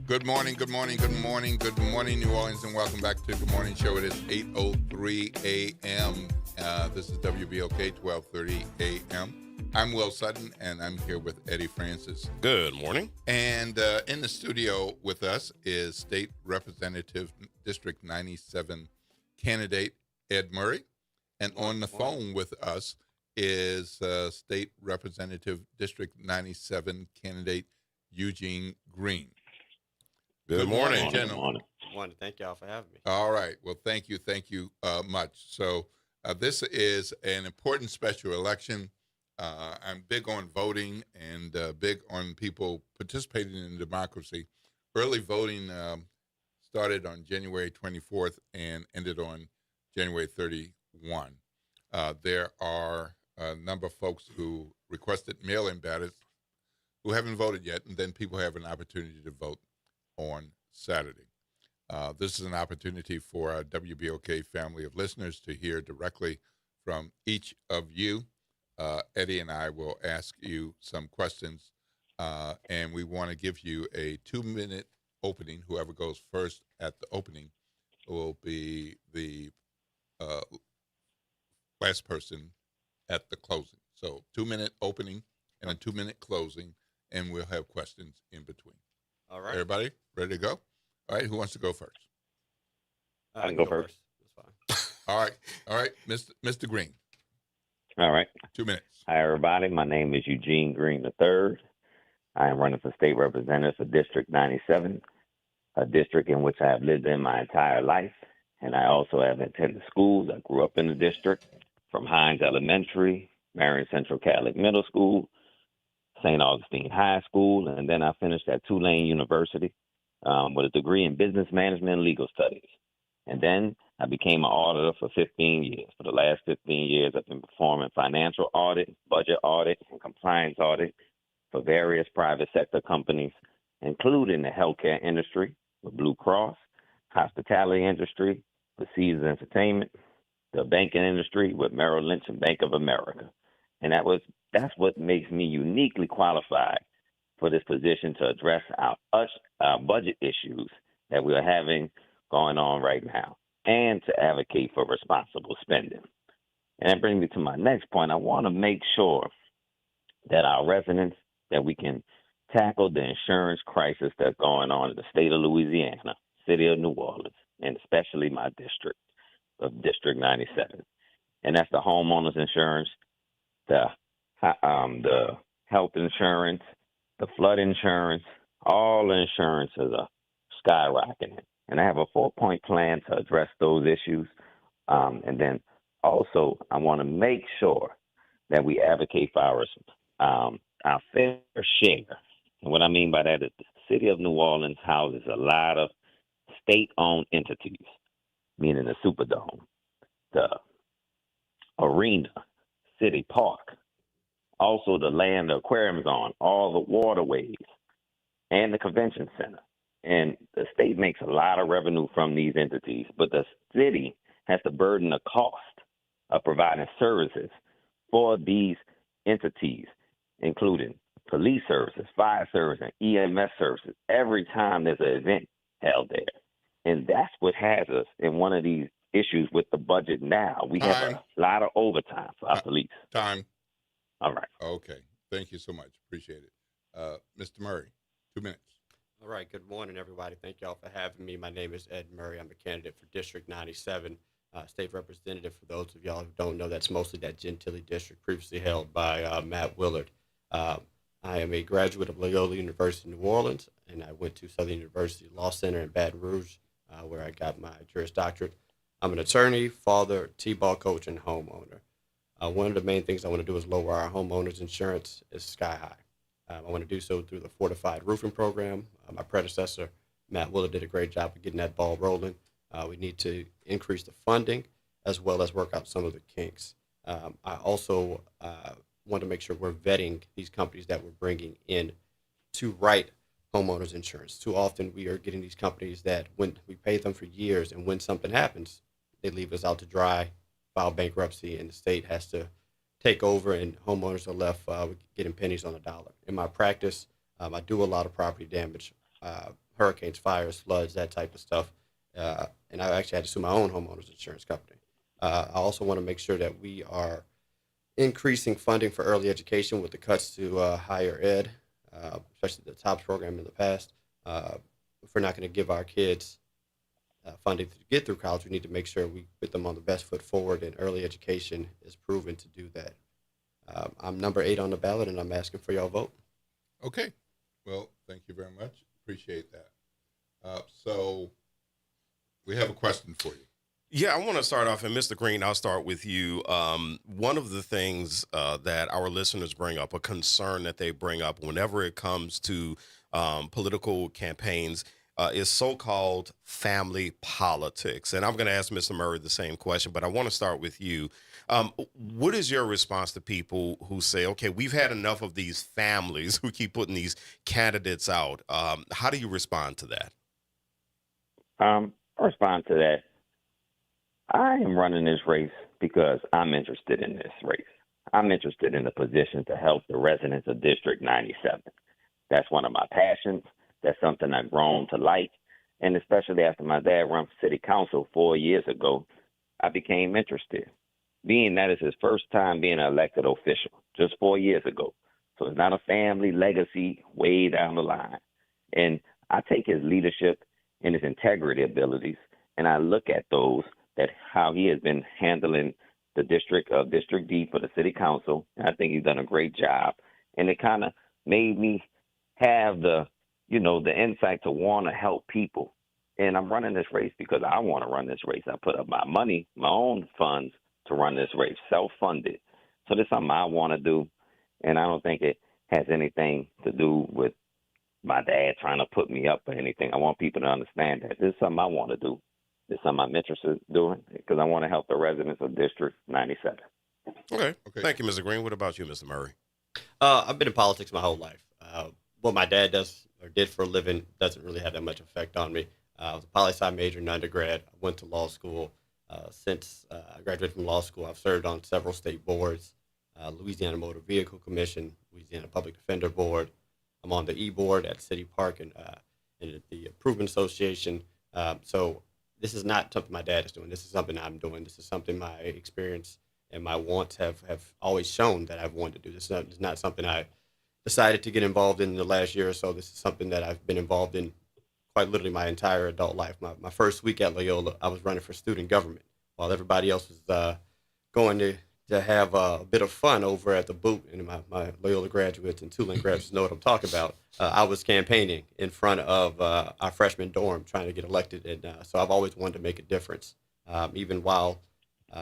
Good morning, good morning, good morning, good morning, New Orleans, and welcome back to Good Morning Show. It is 8:03 a.m. This is WBOK, 12:30 a.m. I'm Will Sutton, and I'm here with Eddie Francis. Good morning. And in the studio with us is State Representative District 97 candidate Ed Murray. And on the phone with us is State Representative District 97 candidate Eugene Green. Good morning, gentlemen. Good morning. Thank y'all for having me. All right. Well, thank you much. So this is an important special election. I'm big on voting and big on people participating in democracy. Early voting started on January 24th and ended on January 31. There are a number of folks who requested mail-in ballots who haven't voted yet, and then people have an opportunity to vote on Saturday. This is an opportunity for our WBOK family of listeners to hear directly from each of you. Eddie and I will ask you some questions, and we want to give you a 2-minute opening. Whoever goes first at the opening will be the last person at the closing. So 2-minute opening and a 2-minute closing, and we'll have questions in between. All right. Everybody ready to go? All right, who wants to go first? I can go first. That's fine. All right, Mr. Green. All right. 2 minutes. Hi, everybody. My name is Eugene Green III. I am running for state representative for District 97, a district in which I have lived in my entire life. And I also have attended schools. I grew up in the district from Hines Elementary, Marion Central Catholic Middle School, St. Augustine High School, and then I finished at Tulane University with a degree in business management and legal studies. And then I became an auditor for 15 years. For the last 15 years, I've been performing financial audit, budget audit, and compliance audit for various private sector companies, including the healthcare industry with Blue Cross, hospitality industry with Caesars Entertainment, the banking industry with Merrill Lynch and Bank of America. And that's what makes me uniquely qualified for this position to address our budget issues that we are having going on right now, and to advocate for responsible spending. And that brings me to my next point. I want to make sure that our residents, that we can tackle the insurance crisis that's going on in the state of Louisiana, city of New Orleans, and especially my district of District 97. And that's the homeowners insurance, the health insurance, the flood insurance. All the insurances are skyrocketing. And I have a 4-point plan to address those issues. And then also, I want to make sure that we advocate for our fair share. And what I mean by that is the city of New Orleans houses a lot of state-owned entities, meaning the Superdome, the arena, City Park, also the land the aquarium's on, all the waterways, and the convention center. And the state makes a lot of revenue from these entities, but the city has to burden the cost of providing services for these entities, including police services, fire services, and EMS services, every time there's an event held there. And that's what has us in one of these issues with the budget now. We have a lot of overtime for our police. Time. All right. Okay. Thank you so much. Appreciate it. Mr. Murray, 2 minutes. All right. Good morning, everybody. Thank y'all for having me. My name is Ed Murray. I'm a candidate for District 97, state representative. For those of y'all who don't know, that's mostly that Gentilly district previously held by Matt Willard. I am a graduate of Loyola University in New Orleans, and I went to Southern University Law Center in Baton Rouge, where I got my Juris Doctorate. I'm an attorney, father, T-ball coach, and homeowner. One of the main things I want to do is lower our homeowners insurance is sky high. I want to do so through the Fortified Roofing Program. My predecessor, Matt Willard, did a great job of getting that ball rolling. We need to increase the funding as well as work out some of the kinks. I also want to make sure we're vetting these companies that we're bringing in to write homeowners insurance. Too often we are getting these companies that when we pay them for years and when something happens, they leave us out to dry, file bankruptcy, and the state has to take over, and homeowners are left getting pennies on the dollar. In my practice, I do a lot of property damage hurricanes, fires, floods, that type of stuff. And I actually had to sue my own homeowners insurance company. I also want to make sure that we are increasing funding for early education with the cuts to higher ed, especially the TOPS program in the past. If we're not going to give our kids funding to get through college, we need to make sure we put them on the best foot forward, and early education is proven to do that. I'm number 8 on the ballot, and I'm asking for your vote. Okay. Well, thank you very much. Appreciate that. So we have a question for you. Yeah, I want to start off, and Mr. Green, I'll start with you. One of the things that our listeners bring up, a concern that they bring up whenever it comes to political campaigns, is so-called family politics. And I'm going to ask Mr. Murray the same question, but I want to start with you. What is your response to people who say, okay, we've had enough of these families who keep putting these candidates out? How do you respond to that? I respond to that. I am running this race because I'm interested in this race. I'm interested in the position to help the residents of District 97. That's one of my passions. That's something I've grown to like. And especially after my dad ran for city council 4 years ago, I became interested. Being that it's his first time being an elected official, just 4 years ago. So it's not a family legacy way down the line. And I take his leadership and his integrity abilities, and I look at those, that how he has been handling the district of District D for the city council. And I think he's done a great job. And it kind of made me have the insight to want to help people. And I'm running this race because I want to run this race. I put up my money, my own funds to run this race, self-funded. So this is something I want to do. And I don't think it has anything to do with my dad trying to put me up or anything. I want people to understand that this is something I want to do. This is something I'm interested in doing because I want to help the residents of District 97. Okay. Thank you, Mr. Green. What about you, Mr. Murray? I've been in politics my whole life. What my dad does or did for a living doesn't really have that much effect on me. I was a poli-sci major in undergrad. I went to law school. Since I graduated from law school, I've served on several state boards, Louisiana Motor Vehicle Commission, Louisiana Public Defender Board. I'm on the E-Board at City Park and the Improvement Association. So this is not something my dad is doing. This is something I'm doing. This is something my experience and my wants have always shown that I've wanted to do. This is not something I decided to get involved in the last year or so. This is something that I've been involved in quite literally my entire adult life. My first week at Loyola, I was running for student government while everybody else was going to have a bit of fun over at the booth. And my Loyola graduates and Tulane graduates know what I'm talking about. I was campaigning in front of our freshman dorm trying to get elected. And so I've always wanted to make a difference. Even while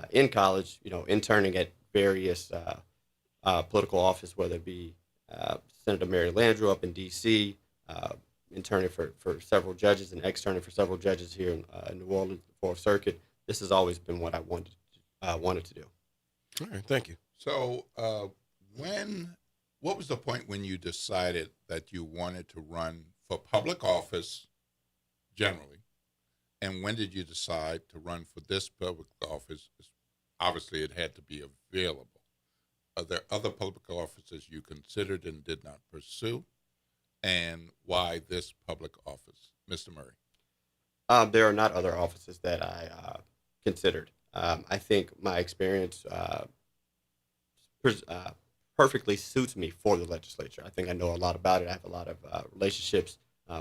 in college, interning at various political office, whether it be Senator Mary Landrieu up in D.C., interning for several judges and externing for several judges here in New Orleans, the Fourth Circuit. This has always been what I wanted to do. All right, thank you. So what was the point when you decided that you wanted to run for public office generally? And when did you decide to run for this public office? Obviously, it had to be available. Are there other public offices you considered and did not pursue? And why this public office? Mr. Murray. There are not other offices that I considered. I think my experience perfectly suits me for the legislature. I think I know a lot about it. I have a lot of relationships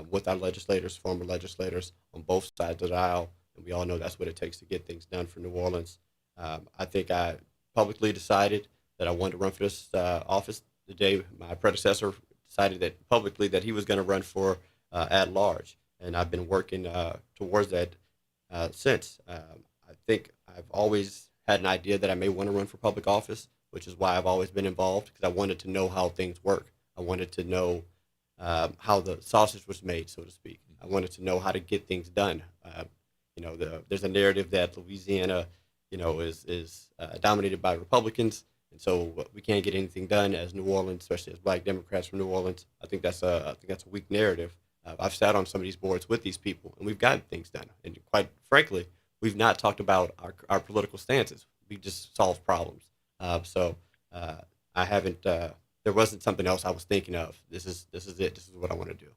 with our legislators, former legislators on both sides of the aisle, and we all know that's what it takes to get things done for New Orleans. I think I publicly decided that I wanted to run for this office the day my predecessor decided that publicly that he was going to run for at large, and I've been working towards that since. I think I've always had an idea that I may want to run for public office, which is why I've always been involved, because I wanted to know how things work. I wanted to know how the sausage was made, so to speak. I wanted to know how to get things done. There's a narrative that Louisiana, is dominated by Republicans, and so we can't get anything done as New Orleans, especially as Black Democrats from New Orleans. I think that's a weak narrative. I've sat on some of these boards with these people, and we've gotten things done. And quite frankly, we've not talked about our political stances. We just solved problems. So I haven't. There wasn't something else I was thinking of. This is it. This is what I want to do.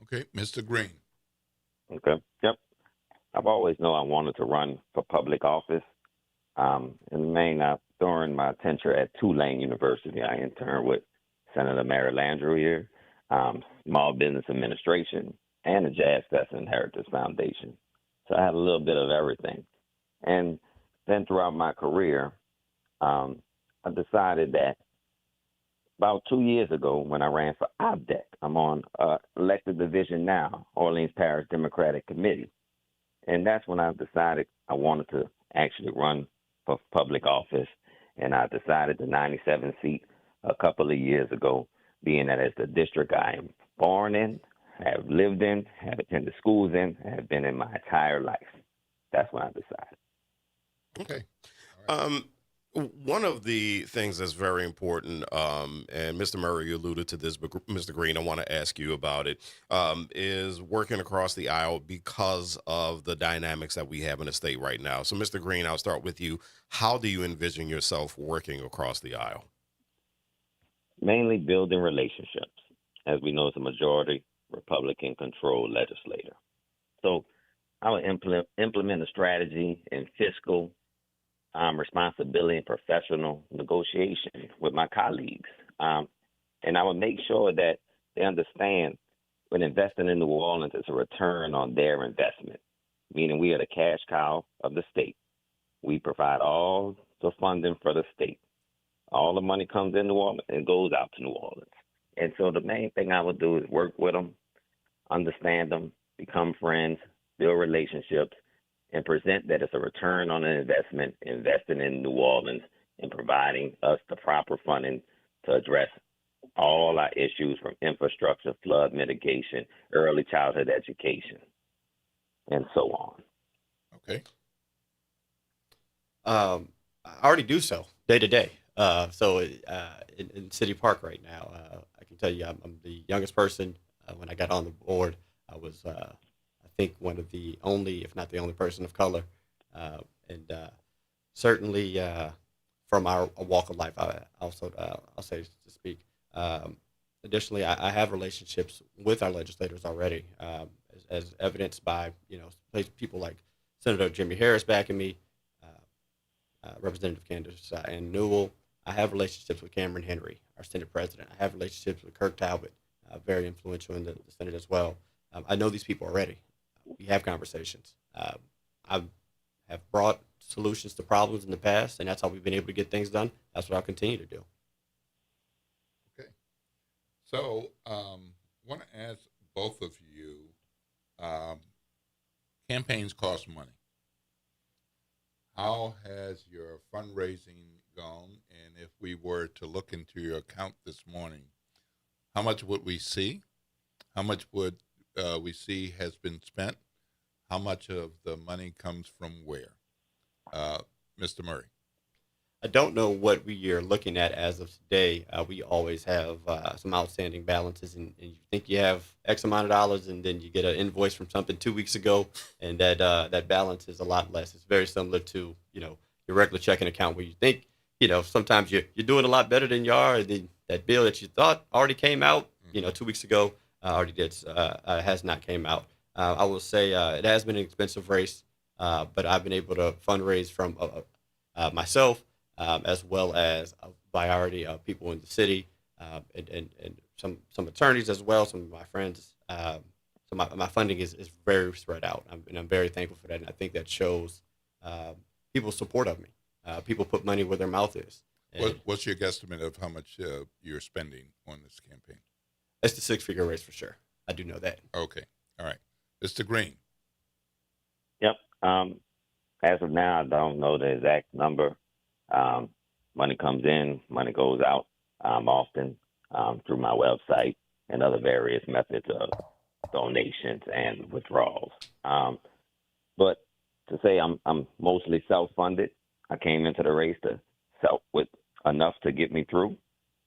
Okay, Mr. Green. Okay. Yep. I've always known I wanted to run for public office. In Maine, during my tenure at Tulane University, I interned with Senator Mary Landrieu here, Small Business Administration, and the Jazz Fest and Heritage Foundation. So I had a little bit of everything. And then throughout my career, I decided that about 2 years ago when I ran for OBDEC, I'm on elected division now, Orleans Parish Democratic Committee. And that's when I decided I wanted to actually run for public office. And I decided the 97 seat a couple of years ago, being that it's the district I am born in, have lived in, have attended schools in, have been in my entire life. That's when I decided. Okay. One of the things that's very important, and Mr. Murray, you alluded to this, but Mr. Green, I want to ask you about it, is working across the aisle because of the dynamics that we have in the state right now. So, Mr. Green, I'll start with you. How do you envision yourself working across the aisle? Mainly building relationships. As we know, it's a majority Republican-controlled legislature. So I would implement a strategy in fiscal responsibility and professional negotiation with my colleagues. And I would make sure that they understand when investing in New Orleans, it's a return on their investment, meaning we are the cash cow of the state. We provide all the funding for the state. All the money comes in New Orleans and goes out to New Orleans. And so the main thing I would do is work with them, understand them, become friends, build relationships, and present that it's a return on an investment, investing in New Orleans and providing us the proper funding to address all our issues from infrastructure, flood mitigation, early childhood education, and so on. Okay. I already do so day to day. In City Park right now, I can tell you I'm the youngest person. When I got on the board, I was, I think, one of the only, if not the only person of color. Certainly from our walk of life, I'll say to speak. Additionally, I have relationships with our legislators already, as evidenced by, people like Senator Jimmy Harris backing me, Representative Candace Ann Newell. I have relationships with Cameron Henry, our Senate president. I have relationships with Kirk Talbot, very influential in the Senate as well. I know these people already. We have conversations. I have brought solutions to problems in the past, and that's how we've been able to get things done. That's what I'll continue to do. Okay. So I want to ask both of you, campaigns cost money. How has your fundraising gone? And if we were to look into your account this morning, how much would we see? How much would we see has been spent? How much of the money comes from where? Mr. Murray. I don't know what we are looking at as of today. We always have some outstanding balances, and you think you have X amount of dollars, and then you get an invoice from something 2 weeks ago, and that balance is a lot less. It's very similar to your regular checking account, where you think sometimes you're doing a lot better than you are, and then that bill that you thought already came out 2 weeks ago has not came out. I will say it has been an expensive race, but I've been able to fundraise from myself. As well as a variety of people in the city, and some attorneys as well, some of my friends. So my funding is very spread out, and I'm very thankful for that. And I think that shows people's support of me. People put money where their mouth is. What's your guesstimate of how much you're spending on this campaign? It's the six-figure race for sure. I do know that. Okay. All right. Mr. Green. Yep. As of now, I don't know the exact number. Money comes in, money goes out, often through my website and other various methods of donations and withdrawals. But to say I'm mostly self-funded, I came into the race with enough to get me through,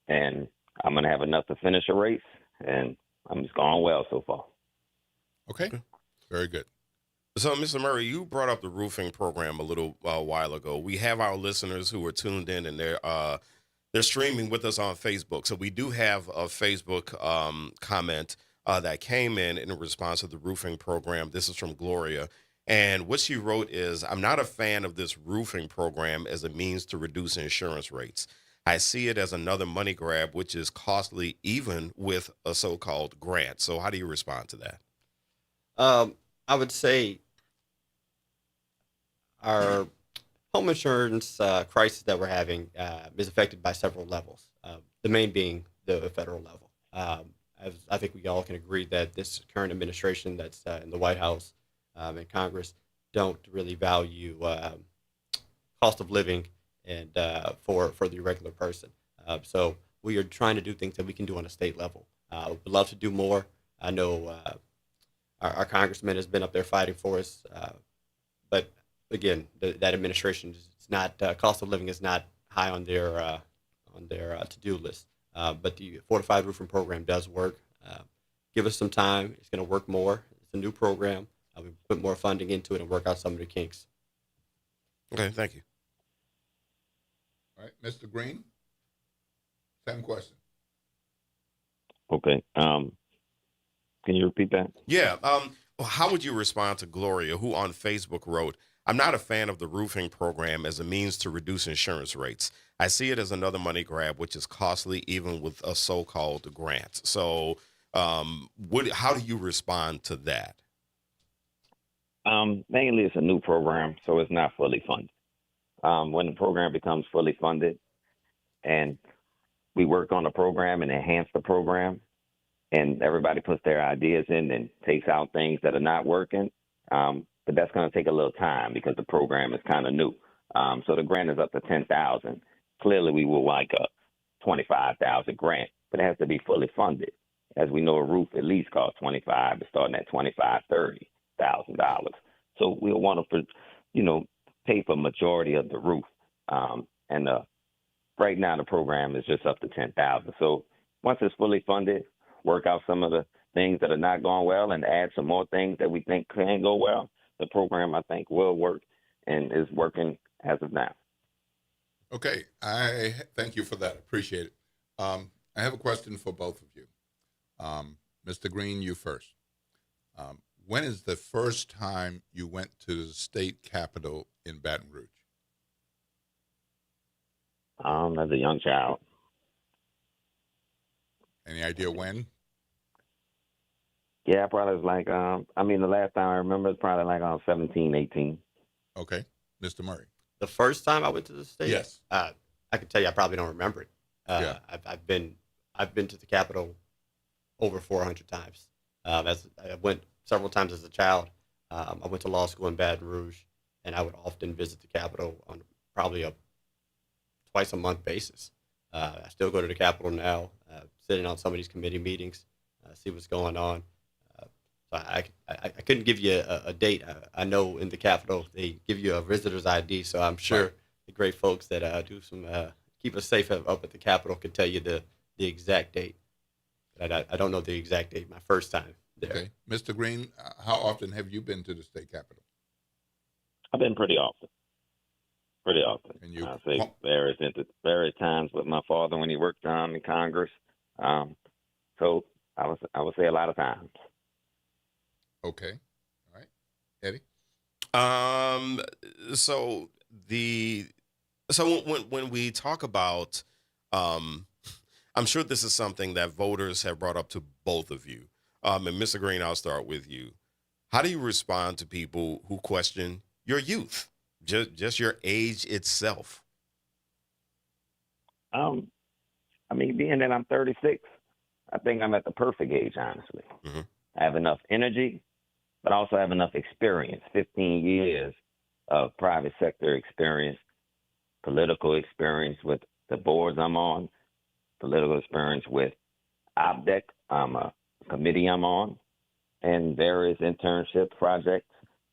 and I'm going to have enough to finish a race, and I'm just going well so far. Okay. Very good. So, Mr. Murray, you brought up the roofing program a little while ago. We have our listeners who are tuned in, and they're streaming with us on Facebook. So we do have a Facebook comment that came in response to the roofing program. This is from Gloria. And what she wrote is, I'm not a fan of this roofing program as a means to reduce insurance rates. I see it as another money grab, which is costly even with a so-called grant. So how do you respond to that? I would say our home insurance crisis that we're having is affected by several levels, the main being the federal level. As I think we all can agree that this current administration that's in the White House and Congress don't really value cost of living and for the regular person. So we are trying to do things that we can do on a state level. We'd love to do more. I know our congressman has been up there fighting for us, but again, that administration is not cost of living is not high on their to-do list. But the fortified roofing program does work. Give us some time; it's going to work more. It's a new program. We put more funding into it and work out some of the kinks. Okay, thank you. All right, Mr. Green, same question. Okay. Can you repeat that? Yeah. How would you respond to Gloria, who on Facebook wrote, I'm not a fan of the roofing program as a means to reduce insurance rates. I see it as another money grab, which is costly even with a so-called grant. So how do you respond to that? Mainly it's a new program, so it's not fully funded. When the program becomes fully funded and we work on the program and enhance the program and everybody puts their ideas in and takes out things that are not working, but that's going to take a little time because the program is kind of new. So the grant is up to $10,000. Clearly, we would like a $25,000 grant, but it has to be fully funded. As we know, a roof at least costs $25,000, but starting at $25,000-$30,000. So we'll want to, pay for majority of the roof. And right now, the program is just up to $10,000. So once it's fully funded, work out some of the things that are not going well and add some more things that we think can go well, the program, I think, will work and is working as of now. Okay, I thank you for that. Appreciate it. I have a question for both of you. Mr. Green, you first. When is the first time you went to the state capitol in Baton Rouge? As a young child. Any idea when? Yeah, probably was like, the last time I remember is probably like 17, 18. Okay. Mr. Murray. The first time I went to the state? Yes. I can tell you I probably don't remember it. Yeah. I've been to the Capitol over 400 times. I went several times as a child. I went to law school in Baton Rouge, and I would often visit the Capitol on probably a twice a month basis. I still go to the Capitol now, sitting on some of these committee meetings, see what's going on. So I couldn't give you a date. I know in the Capitol they give you a visitor's ID, so I'm sure the great folks that do some keep us safe up at the Capitol can tell you the exact date. But I don't know the exact date. My first time there. Okay, Mr. Green, how often have you been to the state Capitol? I've been pretty often. And you? I say various times with my father when he worked in Congress. So I would say a lot of times. Okay. All right. Eddie? So when we talk about, I'm sure this is something that voters have brought up to both of you. And Mr. Green, I'll start with you. How do you respond to people who question your youth, just your age itself? Being that I'm 36, I think I'm at the perfect age, honestly. Mm-hmm. I have enough energy, but I also have enough experience, 15 years of private sector experience, political experience with the boards I'm on, political experience with OPDEC, a committee I'm on, and various internship projects.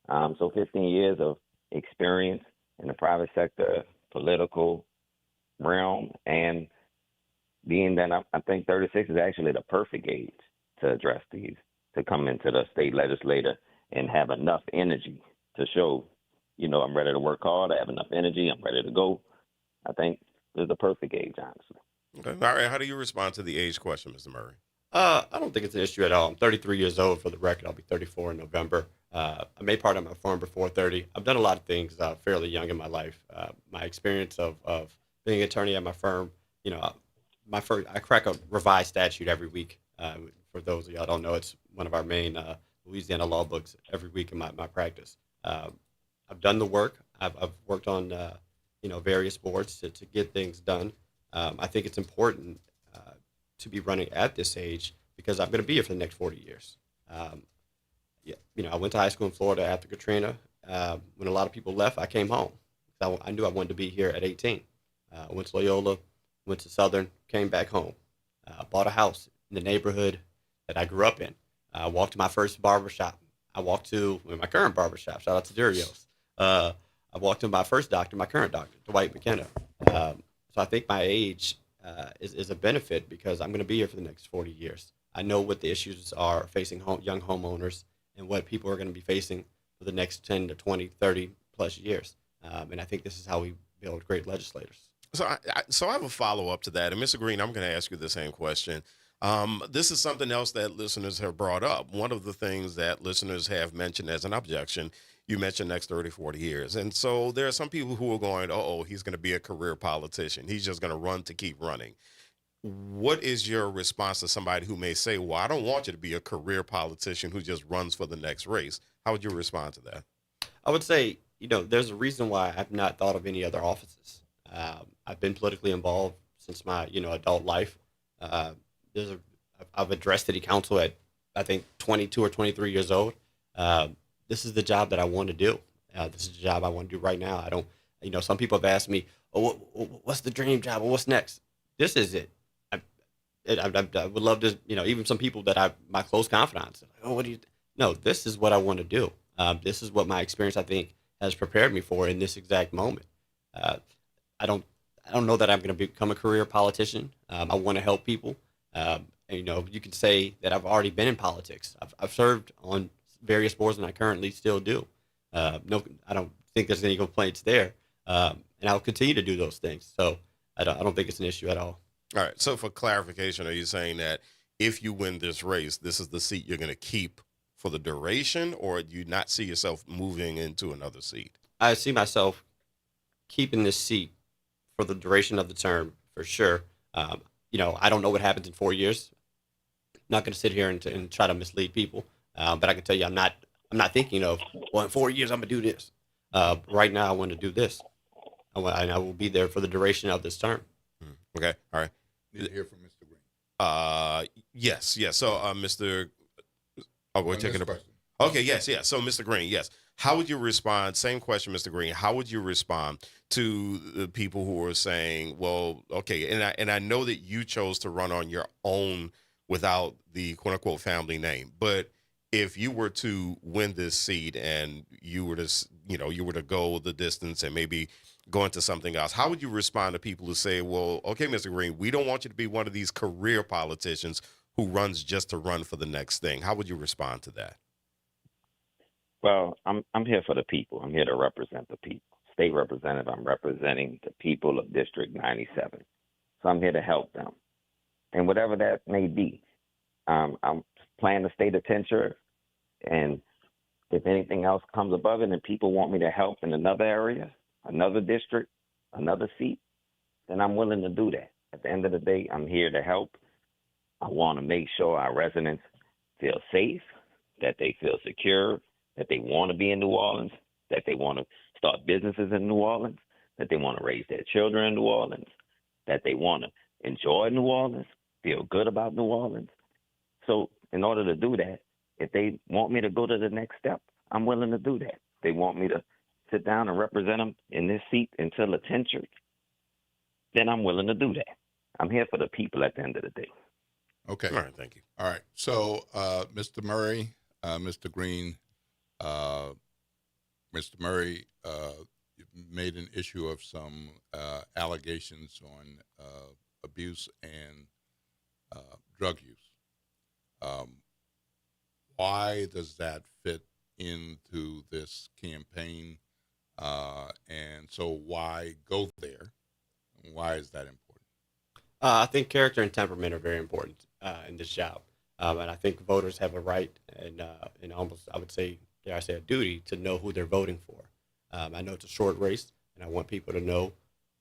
So 15 years of experience in the private sector, political realm, and being that I think 36 is actually the perfect age to address these, to come into the state legislature and have enough energy to show, I'm ready to work hard, I have enough energy, I'm ready to go. I think this is the perfect age, honestly. Okay. All right. How do you respond to the age question, Mr. Murray? I don't think it's an issue at all. I'm 33 years old for the record. I'll be 34 in November. I made part of my firm before 30. I've done a lot of things fairly young in my life. My experience of being an attorney at my firm, I crack a revised statute every week. For those of y'all who don't know, it's one of our main Louisiana law books every week in my practice. I've done the work. I've worked on various boards to get things done. I think it's important to be running at this age because I'm going to be here for the next 40 years. I went to high school in Florida after Katrina. When a lot of people left, I came home. I knew I wanted to be here at 18. I went to Loyola, went to Southern, came back home. Bought a house in the neighborhood that I grew up in. I walked to my first barbershop. I walked to my current barbershop. Shout out to Durios. I walked to my first doctor, my current doctor, Dwight McKenna. So I think my age is a benefit because I'm going to be here for the next 40 years. I know what the issues are facing young homeowners and what people are going to be facing for the next 10 to 20, 30 plus years. And I think this is how we build great legislators. So I have a follow-up to that. And Mr. Green, I'm going to ask you the same question. This is something else that listeners have brought up. One of the things that listeners have mentioned as an objection, you mentioned next 30, 40 years. And so there are some people who are going, he's going to be a career politician. He's just going to run to keep running. What is your response to somebody who may say, well, I don't want you to be a career politician who just runs for the next race? How would you respond to that? I would say, there's a reason why I've not thought of any other offices. I've been politically involved since my, adult life. I've addressed city council at, I think, 22 or 23 years old. This is the job that I want to do. This is the job I want to do right now. I don't, some people have asked me, what's the dream job or what's next? This is it. I would love to, even some people that my close confidants, what do you, no, this is what I want to do. This is what my experience, I think, has prepared me for in this exact moment. I don't know that I'm going to become a career politician. I want to help people. And, you can say that I've already been in politics. I've served on various boards, and I currently still do. No, I don't think there's any complaints there. And I'll continue to do those things. So I don't think it's an issue at all. All right. So for clarification, are you saying that if you win this race, this is the seat you're going to keep for the duration, or do you not see yourself moving into another seat? I see myself keeping this seat for the duration of the term, for sure. I don't know what happens in 4 years. I'm not going to sit here and try to mislead people. But I can tell you, I'm not thinking of, in 4 years, I'm going to do this. Right now, I want to do this. And I will be there for the duration of this term. Okay. All right. Need to hear from Mr. Green. Yes. So, Mr. Oh, we're taking a break. Okay. Yes. So, Mr. Green, yes. How would you respond? Same question, Mr. Green. How would you respond to the people who are saying, well, okay, and I know that you chose to run on your own without the quote unquote family name, but if you were to win this seat and you were to go the distance and maybe go into something else, how would you respond to people who say, well, okay, Mr. Green, we don't want you to be one of these career politicians who runs just to run for the next thing? How would you respond to that? Well, I'm here for the people. I'm here to represent the people. State representative, I'm representing the people of District 97. So I'm here to help them. And whatever that may be, I'm playing the state attention. And if anything else comes above it and people want me to help in another area, another district, another seat, then I'm willing to do that. At the end of the day, I'm here to help. I want to make sure our residents feel safe, that they feel secure, that they want to be in New Orleans, that they want to start businesses in New Orleans, that they want to raise their children in New Orleans, that they want to enjoy New Orleans, feel good about New Orleans. So in order to do that, if they want me to go to the next step, I'm willing to do that. They want me to sit down and represent them in this seat until the tenure, then I'm willing to do that. I'm here for the people at the end of the day. Okay. All right. Thank you. All right. So, Mr. Murray, Mr. Green, Mr. Murray made an issue of some allegations on abuse and drug use. Why does that fit into this campaign? And so why go there? Why is that important? I think character and temperament are very important in this job, and I think voters have a right and almost, I would say, dare I say, a duty to know who they're voting for. I know it's a short race, and I want people to know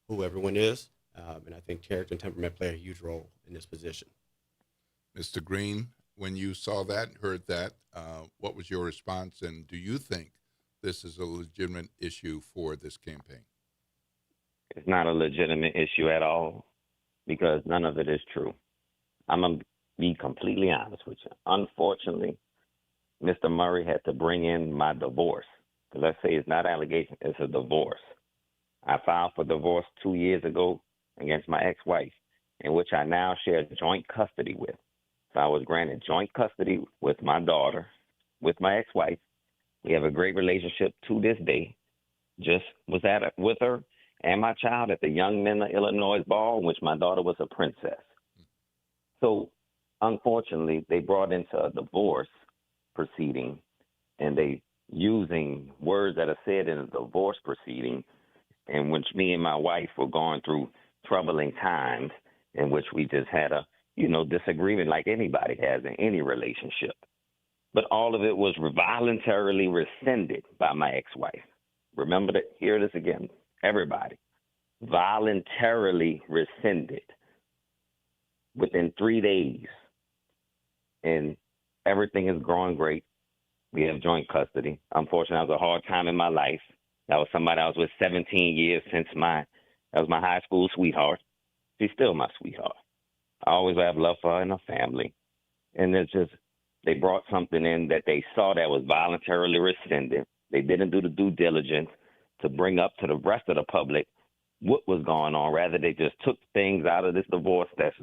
who everyone is, and I think character and temperament play a huge role in this position. Mr. Green, when you saw that, heard that, what was your response, and do you think this is a legitimate issue for this campaign? It's not a legitimate issue at all because none of it is true. I'm going to be completely honest with you. Unfortunately, Mr. Murray had to bring in my divorce. Let's say it's not allegation, it's a divorce. I filed for divorce 2 years ago against my ex-wife, in which I now share joint custody with. So I was granted joint custody with my daughter, with my ex-wife. We have a great relationship to this day. Just was with her and my child at the Young Men of Illinois ball, in which my daughter was a princess. So unfortunately, they brought into a divorce proceeding, and they using words that are said in a divorce proceeding, in which me and my wife were going through troubling times, in which we just had a disagreement like anybody has in any relationship. But all of it was voluntarily rescinded by my ex-wife. Remember that, hear this again, everybody. Voluntarily rescinded within 3 days. And everything is growing great. We have joint custody. Unfortunately, that was a hard time in my life. That was somebody I was with 17 years since that was my high school sweetheart. She's still my sweetheart. I always have love for her and her family. And it's just, they brought something in that they saw that was voluntarily rescinded. They didn't do the due diligence to bring up to the rest of the public what was going on. Rather, they just took things out of this divorce that's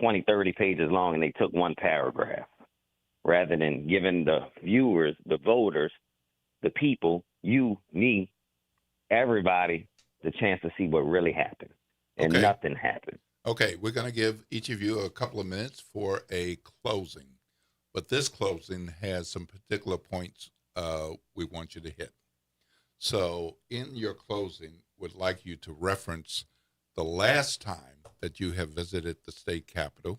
20, 30 pages long, and they took one paragraph. Rather than giving the viewers, the voters, the people, you, me, everybody, the chance to see what really happened. And nothing happened. Okay, we're going to give each of you a couple of minutes for a closing. But this closing has some particular points we want you to hit. So in your closing, would like you to reference the last time that you have visited the state capitol,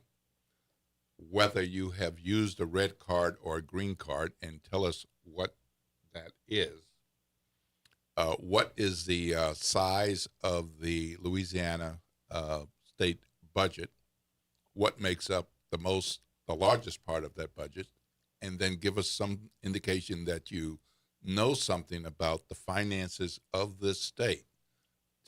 whether you have used a red card or a green card, and tell us what that is. What is the size of the Louisiana state budget? What makes up the largest part of that budget? And then give us some indication that you know something about the finances of this state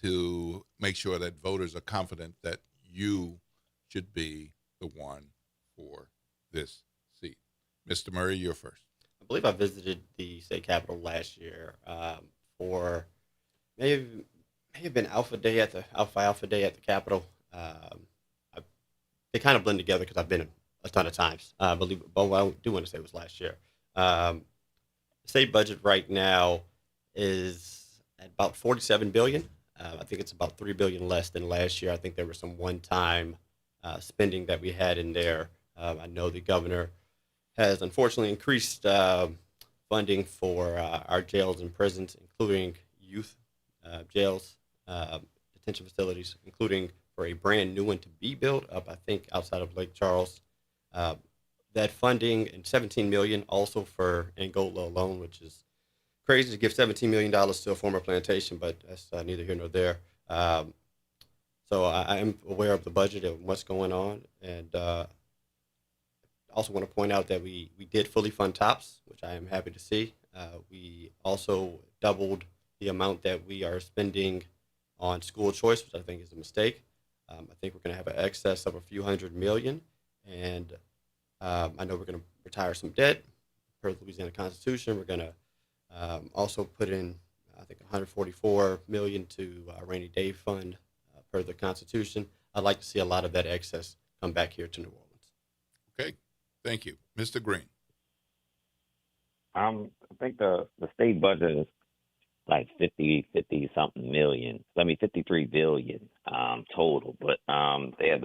to make sure that voters are confident that you should be the one for this seat. Mr. Murray, you're first. I believe I visited the state capitol last year for may have been Alpha Day at the Capitol. They kind of blend together because I've been a ton of times. But what I do want to say was last year. The state budget right now is at about $47 billion. I think it's about $3 billion less than last year. I think there was some one-time spending that we had in there. I know the governor has unfortunately increased funding for our jails and prisons, including youth jails, detention facilities, including for a brand new one to be built up, I think, outside of Lake Charles. That funding and $17 million also for Angola alone, which is crazy to give $17 million to a former plantation, but that's neither here nor there. So I am aware of the budget and what's going on, and also want to point out that we did fully fund TOPS, which I am happy to see. We also doubled the amount that we are spending on school choice, which I think is a mistake. I think we're going to have an excess of a few $100 million, and I know we're going to retire some debt per the Louisiana Constitution. We're going to also put in, I think, $144 million to a rainy day fund per the Constitution. I'd like to see a lot of that excess come back here to New Orleans. Okay, thank you. Mr. Green. I think the state budget is like 50 something million. 53 billion total, but they have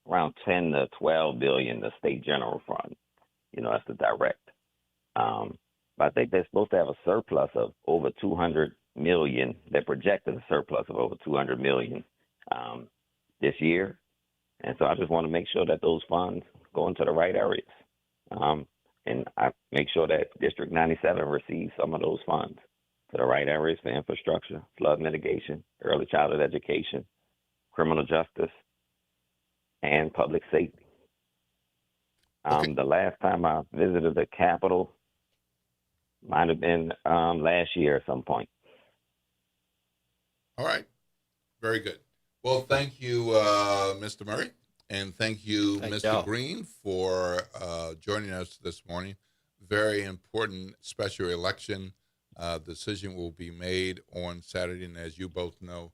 around 10 to 12 billion the state general fund. That's the direct. But I think they're supposed to have a surplus of over 200 million. They're projected a surplus of over 200 million. this year. And so I just want to make sure that those funds go into the right areas. And I make sure that District 97 receives some of those funds to the right areas for infrastructure, flood mitigation, early childhood education, criminal justice, and public safety. The last time I visited the Capitol might have been last year at some point. All right. Very good. Well, thank you, Mr. Murray, and thank you, Mr. y'all. Green, for joining us this morning. Very important special election decision will be made on Saturday, and as you both know,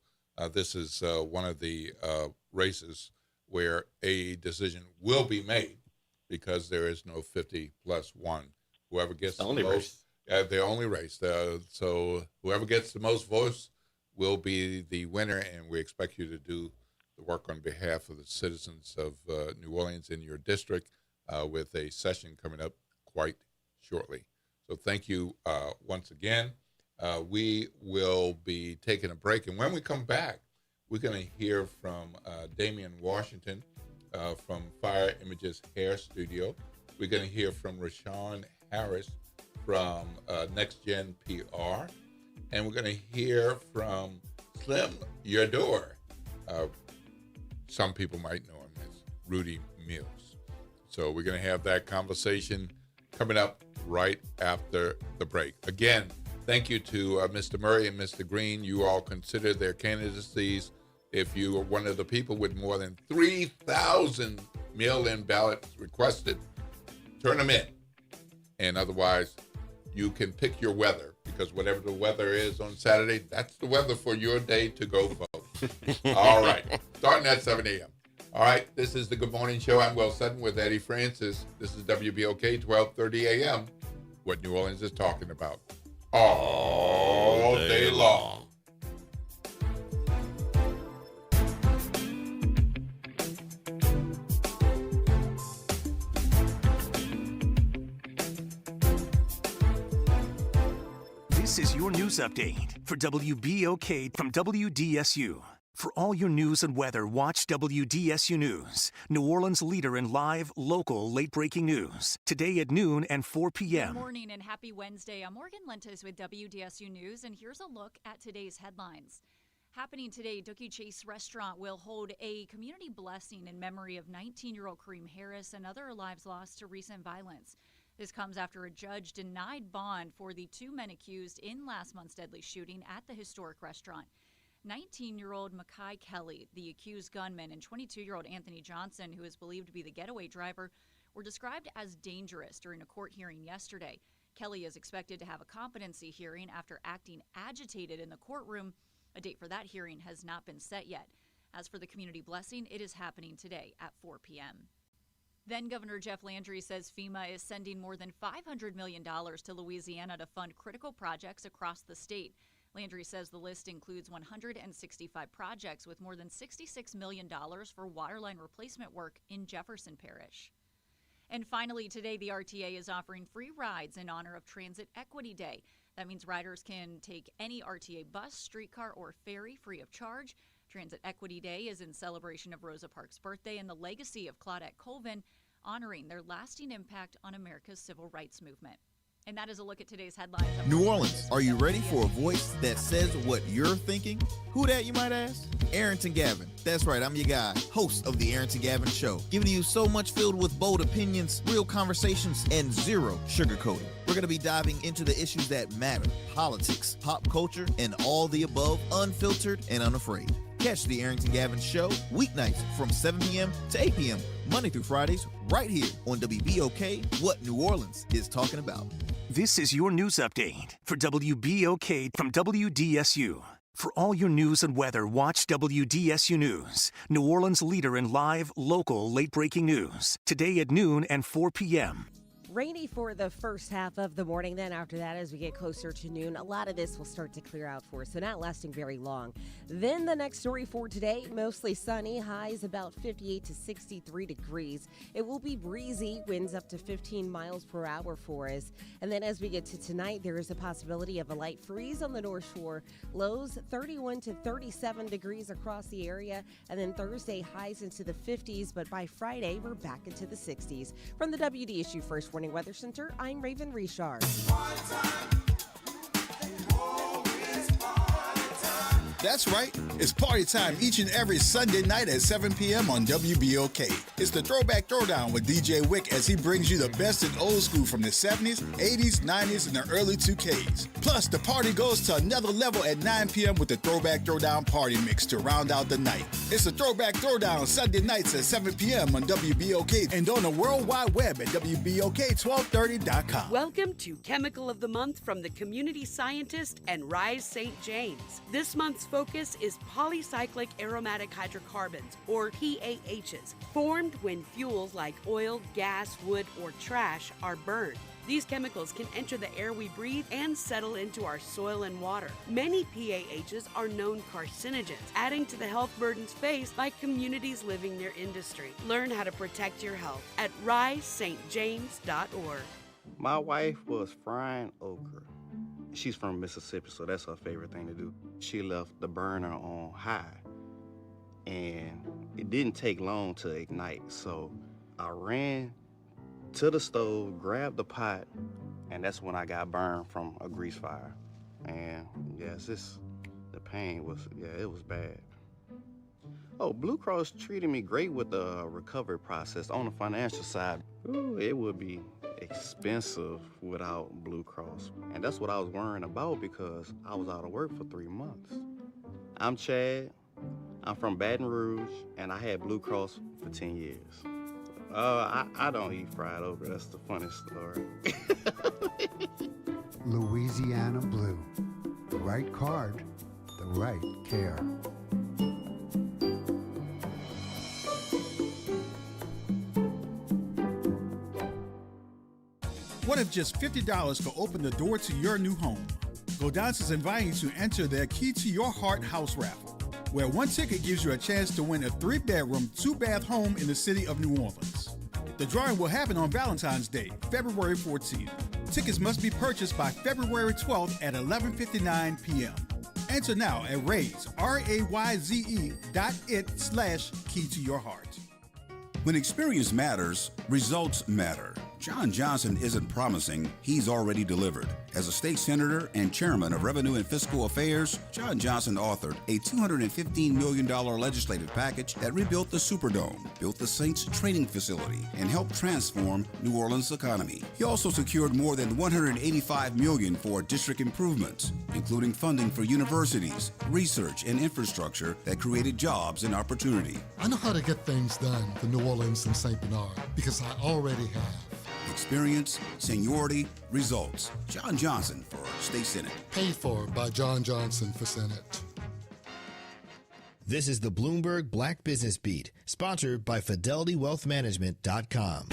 this is one of the races where a decision will be made because there is no 50+1. Whoever gets the most, the only race. So whoever gets the most votes will be the winner, and we expect you to do the work on behalf of the citizens of New Orleans in your district with a session coming up quite shortly. So thank you once again. We will be taking a break, and when we come back, we're going to hear from Damian Washington from Fire Images Hair Studio. We're going to hear from Rashawn Harris from Next Gen PR. And we're going to hear from Slim Yador. Some people might know him as Rudy Mills. So we're going to have that conversation coming up right after the break. Again, thank you to Mr. Murray and Mr. Green. You all consider their candidacies. If you are one of the people with more than 3,000 mail-in ballots requested, turn them in. And otherwise, you can pick your weather, because whatever the weather is on Saturday, that's the weather for your day to go vote. All right. Starting at 7 a.m. All right. This is the Good Morning Show. I'm Will Sutton with Eddie Francis. This is WBOK 1230 a.m. What New Orleans is talking about all day long. This is your news update for WBOK from WDSU. For all your news and weather, watch WDSU News, New Orleans' leader in live, local, late-breaking news. Today at noon and 4 p.m. Good morning and happy Wednesday. I'm Morgan Lentis with WDSU News, and here's a look at today's headlines. Happening today, Dookie Chase Restaurant will hold a community blessing in memory of 19-year-old Kareem Harris and other lives lost to recent violence. This comes after a judge denied bond for the two men accused in last month's deadly shooting at the historic restaurant. 19-year-old Makai Kelly, the accused gunman, and 22-year-old Anthony Johnson, who is believed to be the getaway driver, were described as dangerous during a court hearing yesterday. Kelly is expected to have a competency hearing after acting agitated in the courtroom. A date for that hearing has not been set yet. As for the community blessing, it is happening today at 4 p.m. Then Governor Jeff Landry says FEMA is sending more than $500 million to Louisiana to fund critical projects across the state. Landry says the list includes 165 projects with more than $66 million for waterline replacement work in Jefferson Parish. And finally, today the RTA is offering free rides in honor of Transit Equity Day. That means riders can take any RTA bus, streetcar, or ferry free of charge. Transit Equity Day is in celebration of Rosa Parks' birthday and the legacy of Claudette Colvin, honoring their lasting impact on America's civil rights movement. And that is a look at today's headlines. New Orleans, are you ready for a voice that says what you're thinking? Who that, you might ask? Arrington Gavin. That's right, I'm your guy, host of the Arrington Gavin Show, giving you so much filled with bold opinions, real conversations, and zero sugarcoating. We're going to be diving into the issues that matter, politics, pop culture, and all the above, unfiltered and unafraid. Catch the Arrington Gavin Show weeknights from 7 p.m. to 8 p.m., Monday through Fridays, right here on WBOK, what New Orleans is talking about. This is your news update for WBOK from WDSU. For all your news and weather, watch WDSU News, New Orleans' leader in live, local, late-breaking news. Today at noon and 4 p.m. Rainy for the first half of the morning. Then after that, as we get closer to noon, a lot of this will start to clear out for us, so not lasting very long. Then the next story for today, mostly sunny, highs about 58 to 63 degrees. It will be breezy, winds up to 15 miles per hour for us. And then as we get to tonight, there is a possibility of a light freeze on the North Shore. Lows 31 to 37 degrees across the area. And then Thursday, highs into the 50s, but by Friday, we're back into the 60s. From the WDSU First Warning Weather Center, I'm Raven Richard. That's right. It's party time each and every Sunday night at 7 p.m. on WBOK. It's the Throwback Throwdown with DJ Wick as he brings you the best in old school from the 70s, 80s, 90s, and the early 2Ks. Plus, the party goes to another level at 9 p.m. with the Throwback Throwdown Party Mix to round out the night. It's the Throwback Throwdown Sunday nights at 7 p.m. on WBOK and on the World Wide Web at WBOK1230.com. Welcome to Chemical of the Month from the community scientist and Rise St. James. This month's focus is polycyclic aromatic hydrocarbons, or PAHs, formed when fuels like oil, gas, wood, or trash are burned. These chemicals can enter the air we breathe and settle into our soil and water. Many PAHs are known carcinogens, adding to the health burdens faced by communities living near industry. Learn how to protect your health at risestjames.org. My wife was frying okra. She's from Mississippi, so that's her favorite thing to do. She left the burner on high, and it didn't take long to ignite. So I ran to the stove, grabbed the pot, and that's when I got burned from a grease fire. And yes, the pain was, it was bad. Oh, Blue Cross treated me great with the recovery process. On the financial side, it would be expensive without Blue Cross. And that's what I was worrying about because I was out of work for 3 months. I'm Chad. I'm from Baton Rouge, and I had Blue Cross for 10 years. I don't eat fried okra. That's the funniest story. Louisiana Blue. The right card, the right care. What if just $50 could open the door to your new home? Godance is inviting you to enter their Key to Your Heart house raffle, where one ticket gives you a chance to win a 3-bedroom, 2-bath home in the city of New Orleans. The drawing will happen on Valentine's Day, February 14th. Tickets must be purchased by February 12th at 11:59 p.m. Enter now at Raise, RAYZE.it/Key to Your Heart. When experience matters, results matter. John Johnson isn't promising, he's already delivered. As a state senator and chairman of Revenue and Fiscal Affairs, John Johnson authored a $215 million legislative package that rebuilt the Superdome, built the Saints training facility, and helped transform New Orleans' economy. He also secured more than $185 million for district improvements, including funding for universities, research, and infrastructure that created jobs and opportunity. I know how to get things done for New Orleans and St. Bernard because I already have. Experience, seniority, results. John Johnson for State Senate. Paid for by John Johnson for Senate. This is the Bloomberg Black Business Beat, sponsored by FidelityWealthManagement.com.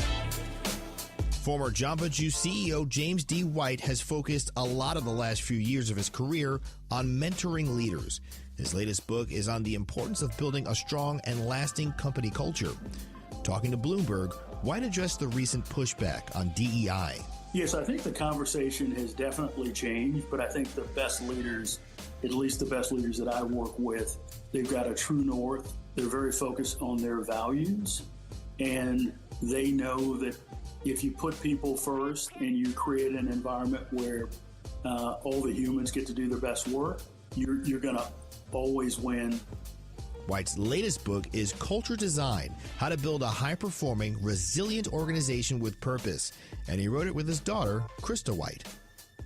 Former Jamba Juice CEO James D. White has focused a lot of the last few years of his career on mentoring leaders. His latest book is on the importance of building a strong and lasting company culture. Talking to Bloomberg, White addressed the recent pushback on DEI. Yes, I think the conversation has definitely changed, but I think the best leaders, at least the best leaders that I work with, they've got a true north. They're very focused on their values, and they know that if you put people first and you create an environment where all the humans get to do their best work, you're going to always win. White's latest book is Culture Design, How to Build a High-Performing, Resilient Organization with Purpose, and he wrote it with his daughter, Krista White.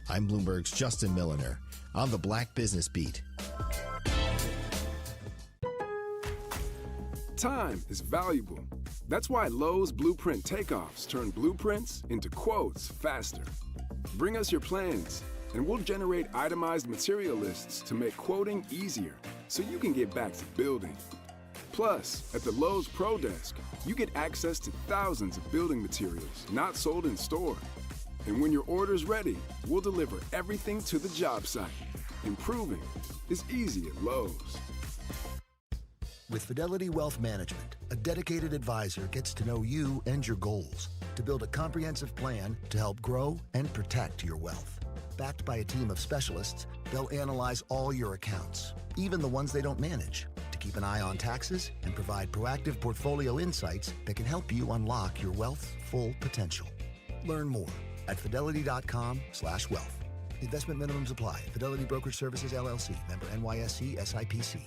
I'm Bloomberg's Justin Milliner on the Black Business Beat. Time is valuable. That's why Lowe's Blueprint Takeoffs turn blueprints into quotes faster. Bring us your plans, and we'll generate itemized material lists to make quoting easier so you can get back to building. Plus, at the Lowe's Pro Desk, you get access to thousands of building materials not sold in store. And when your order's ready, we'll deliver everything to the job site. Improving is easy at Lowe's. With Fidelity Wealth Management, a dedicated advisor gets to know you and your goals to build a comprehensive plan to help grow and protect your wealth. Backed by a team of specialists, they'll analyze all your accounts, even the ones they don't manage, to keep an eye on taxes and provide proactive portfolio insights that can help you unlock your wealth's full potential. Learn more at fidelity.com/wealth. Investment minimums apply. Fidelity Brokerage Services, LLC. Member NYSE SIPC.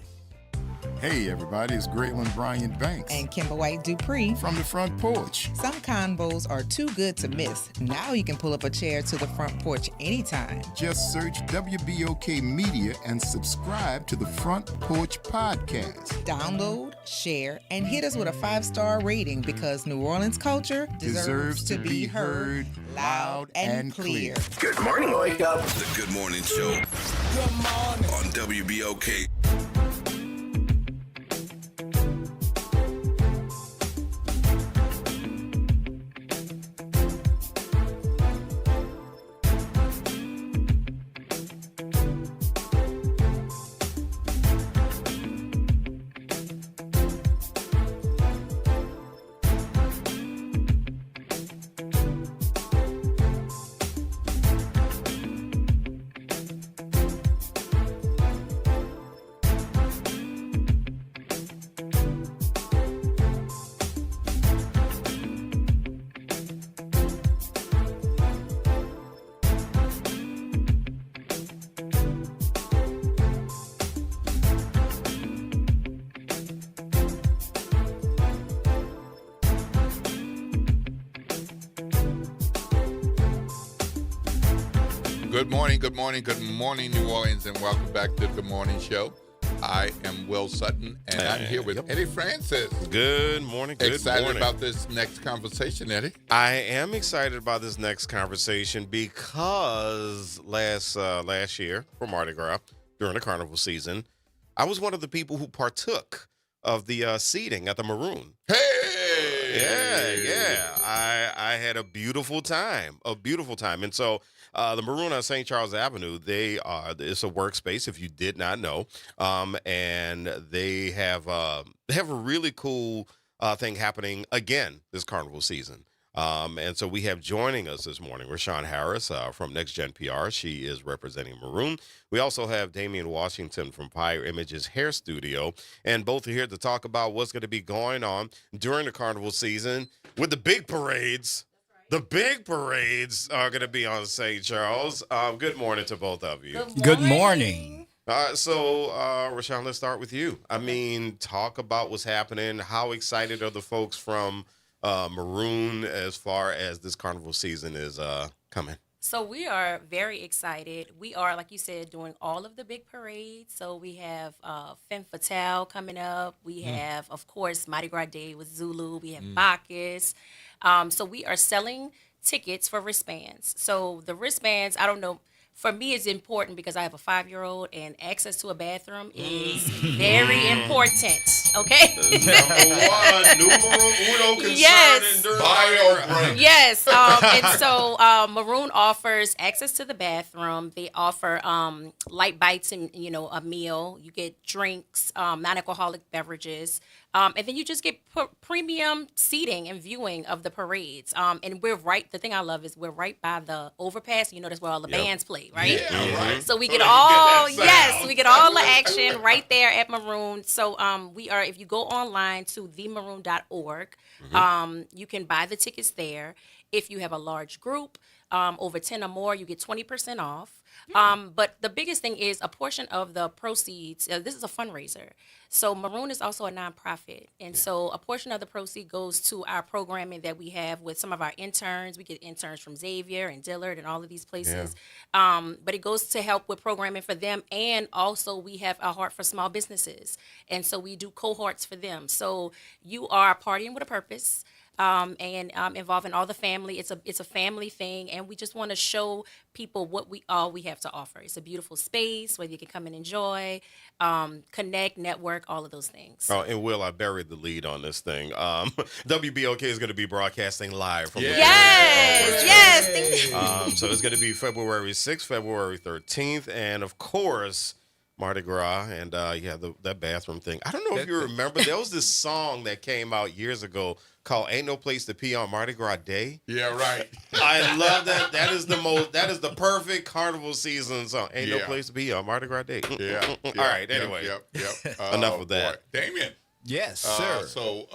Hey everybody, it's Graylin Bryant Banks and Kimber White Dupree from the front porch. Some combos are too good to miss. Now you can pull up a chair to the front porch anytime. Just search WBOK Media and subscribe to the Front Porch Podcast. Download, share, and hit us with a 5-star rating because New Orleans culture deserves to be heard loud and clear. Good morning, wake up. The Good Morning Show. Good morning. On WBOK. Good morning, New Orleans, and welcome back to the Good Morning Show. I am Will Sutton, and I'm here with Eddie Francis. Good morning. Excited about this next conversation, Eddie? I am excited about this next conversation because last year for Mardi Gras, during the carnival season, I was one of the people who partook of the seating at the Maroon. Hey! Yeah. I had a beautiful time. And so the Maroon on St. Charles Avenue, it's a workspace, if you did not know, and they have a really cool thing happening again this carnival season. And so we have joining us this morning Rashawn Harris from Next Gen PR. She is representing Maroon. We also have Damian Washington from Fire Images Hair Studio, and both are here to talk about what's going to be going on during the carnival season with the big parades. The big parades are going to be on St. Charles. Good morning to both of you. Good morning. So, Rashawn, let's start with you. I mean, talk about what's happening. How excited are the folks from Maroon as far as this carnival season is coming? So we are very excited. We are, like you said, doing all of the big parades. So we have Femme Fatale coming up. We have, of course, Mardi Gras Day with Zulu. We have Bacchus. So we are selling tickets for wristbands. So the wristbands, I don't know, for me it's important because I have a 5-year-old and access to a bathroom is very important, okay? Number one, numero uno concern during bio break. Yes, and so Maroon offers access to the bathroom. They offer light bites and, a meal. You get drinks, non-alcoholic beverages. And then you just get premium seating and viewing of the parades. And the thing I love is we're right by the overpass. That's where all the bands play, right? Yeah, right. So we get all the action right there at Maroon. So if you go online to themaroon.org, you can buy the tickets there. If you have a large group, over 10 or more, you get 20% off. But the biggest thing is a portion of the proceeds. This is a fundraiser. So Maroon is also a nonprofit. And so a portion of the proceed goes to our programming that we have with some of our interns. We get interns from Xavier and Dillard and all of these places. Yeah. But it goes to help with programming for them. And also we have a heart for small businesses. And so we do cohorts for them. So you are partying with a purpose. and involving all the family. It's a family thing, and we just want to show people what we have to offer. It's a beautiful space where you can come and enjoy, connect, network, all of those things. Oh, and Will, I buried the lead on this thing. WBOK is going to be broadcasting live from the so it's going to be February 6th, February 13th, and of course, Mardi Gras, and that bathroom thing. I don't know if you remember, there was this song that came out years ago called "Ain't No Place to Pee on Mardi Gras Day." Yeah, right. I love that. That is the perfect carnival season song. Ain't no place to pee on Mardi Gras Day. Yeah. All right. Anyway. Yep. Enough of that. Boy. Damien. Yes, sir. So,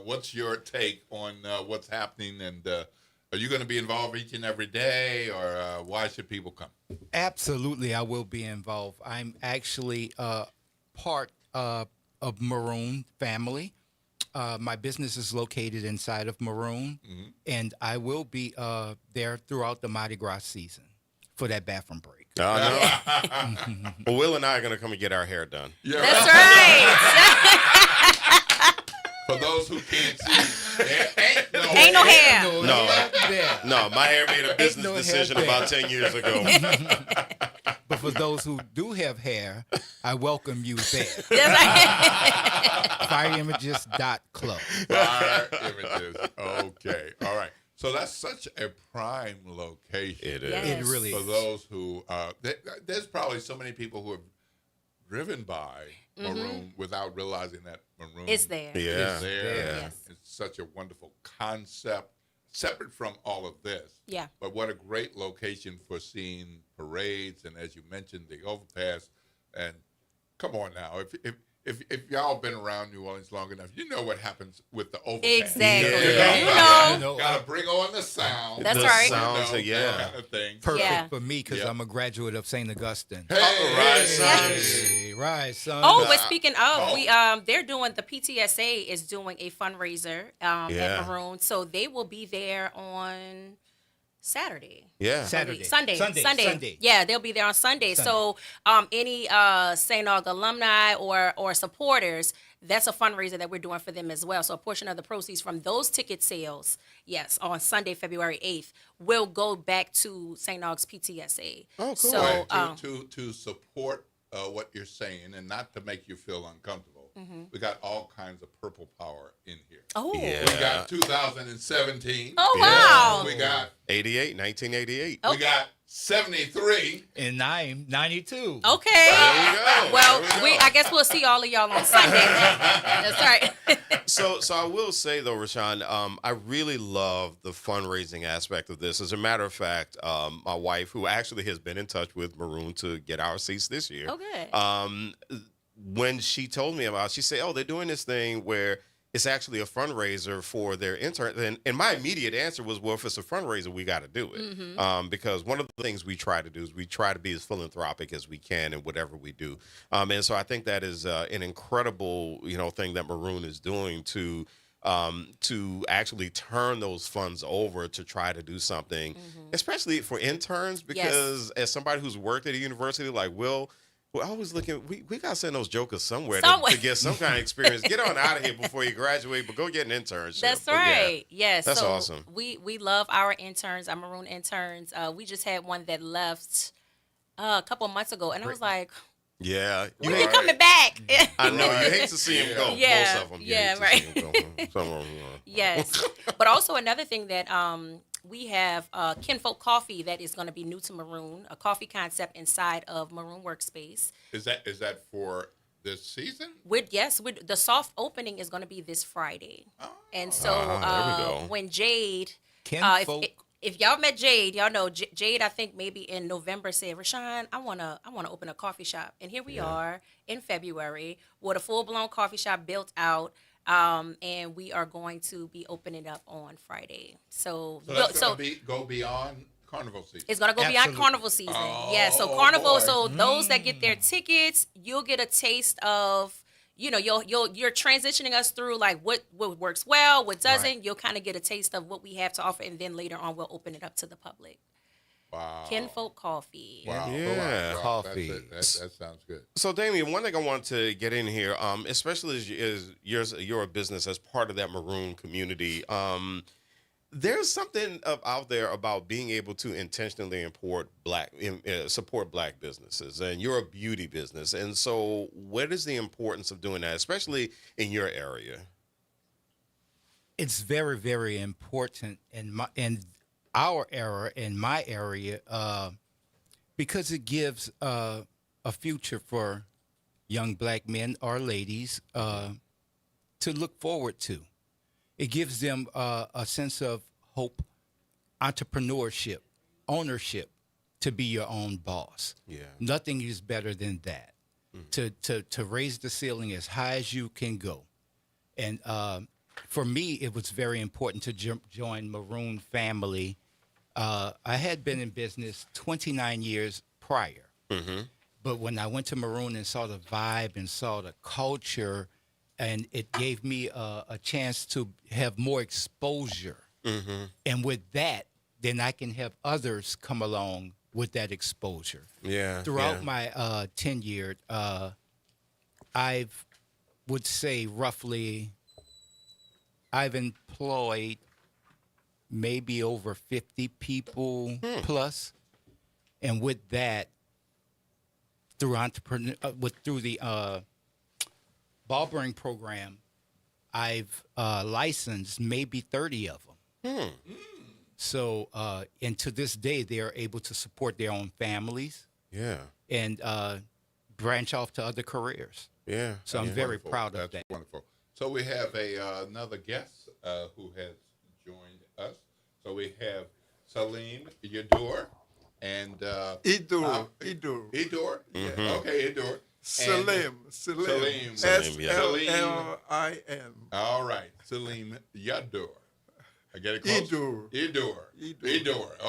what's your take on what's happening, and are you going to be involved each and every day, or why should people come? Absolutely, I will be involved. I'm actually part of Maroon family. My business is located inside of Maroon, and I will be there throughout the Mardi Gras season for that bathroom break. Well, Will and I are going to come and get our hair done. Yeah, that's right. For those who can't see, there ain't no hair. No, my hair made a business decision about 10 years ago. But for those who do have hair, I welcome you there. FireImages.club. Fire Images. Okay. All right. So that's such a prime location. It is. Yes. It really for is. those who, there's probably so many people who have driven by Maroon without realizing that Maroon is there. Yeah. Is there. Yeah. Yes. It's such a wonderful concept, separate from all of this. Yeah. But what a great location for seeing parades, and as you mentioned, the overpass. And come on now, if y'all been around New Orleans long enough, you know what happens with the overpass. Exactly. You know. Gotta bring on the sound. That's right. Sounds, kind of thing. Perfect for me because I'm a graduate of St. Augustine. Rise, son. Oh, but speaking of, they're doing the PTSA is doing a fundraiser at Maroon, so they will be there on Saturday. Yeah. Sunday. Yeah, they'll be there on Sunday. So any St. Aug alumni or supporters, that's a fundraiser that we're doing for them as well. So a portion of the proceeds from those ticket sales, yes, on Sunday, February 8th, will go back to St. Aug's PTSA. Oh, cool. So, to support what you're saying and not to make you feel uncomfortable. We got all kinds of purple power in here. Oh. Yeah. We got 2017. Oh, wow. We got 1988. We got 73. And I'm 92. Okay. There you go. Well, I guess we'll see all of y'all on Sunday. That's right. So I will say though, Rashawn, I really love the fundraising aspect of this. As a matter of fact, my wife, who actually has been in touch with Maroon to get our seats this year, when she told me about it, she said, "Oh, they're doing this thing where it's actually a fundraiser for their interns." And my immediate answer was, well, if it's a fundraiser, we got to do it. Because one of the things we try to do is we try to be as philanthropic as we can in whatever we do. And so I think that is an incredible, thing that Maroon is doing to actually turn those funds over to try to do something, especially for interns, because as somebody who's worked at a university like Will, we're always looking, we got to send those jokers somewhere to get some kind of experience. Get on out of here before you graduate, but go get an internship. That's right. Yes. That's so awesome. We love our interns, our Maroon interns. We just had one that left a couple of months ago, and I was like, yeah. when are you coming back? I know. You hate to see him go. Yeah. Most of them. Yeah, right. Some of them, Yes. But also another thing that we have Kinfolk Coffee that is going to be new to Maroon, a coffee concept inside of Maroon Workspace. Is that for this season? The soft opening is going to be this Friday. Oh. And so there we go. when Jade, Kinfolk. if y'all met Jade, y'all know Jade. I think maybe in November said, "Rashawn, I wanna open a coffee shop," and here we are in February with a full-blown coffee shop built out. And we are going to be opening up on Friday. So that's going to go beyond Carnival season. It's going to go beyond Carnival season. Yeah, so Carnival, boy. So those that get their tickets, you'll get a taste of, you're transitioning us through like what works well, what doesn't. Right. You'll kind of get a taste of what we have to offer, and then later on we'll open it up to the public. Wow. Kinfolk Coffee. Wow. Yeah. Wow. Coffee. That sounds good. So, Damien, one thing I want to get in here, especially as you're a business as part of that maroon community, there's something out there about being able to intentionally support black businesses, and you're a beauty business. And so what is the importance of doing that, especially in your area? It's very, very important in our era, in my area, because it gives a future for young black men or ladies to look forward to. It gives them a sense of hope, entrepreneurship, ownership, to be your own boss. Yeah. Nothing is better than that. To raise the ceiling as high as you can go. And for me, it was very important to join Maroon family. I had been in business 29 years prior. But when I went to Maroon and saw the vibe and saw the culture, and it gave me a chance to have more exposure. And with that, then I can have others come along with that exposure. Yeah. Throughout my tenure, I would say roughly I've employed maybe over 50 people plus. And with that, through the barbering program, I've licensed maybe 30 of them. So, and to this day, they are able to support their own families. Yeah. And branch off to other careers. Yeah. So I'm very proud of that. That's wonderful. So we have another guest who has joined us. So we have Salim Yadour and Idur. Idur. Yeah. Okay, Idur. Salim. S-L-L-I-M. All right. Salim Yadour. I get it close? Idur.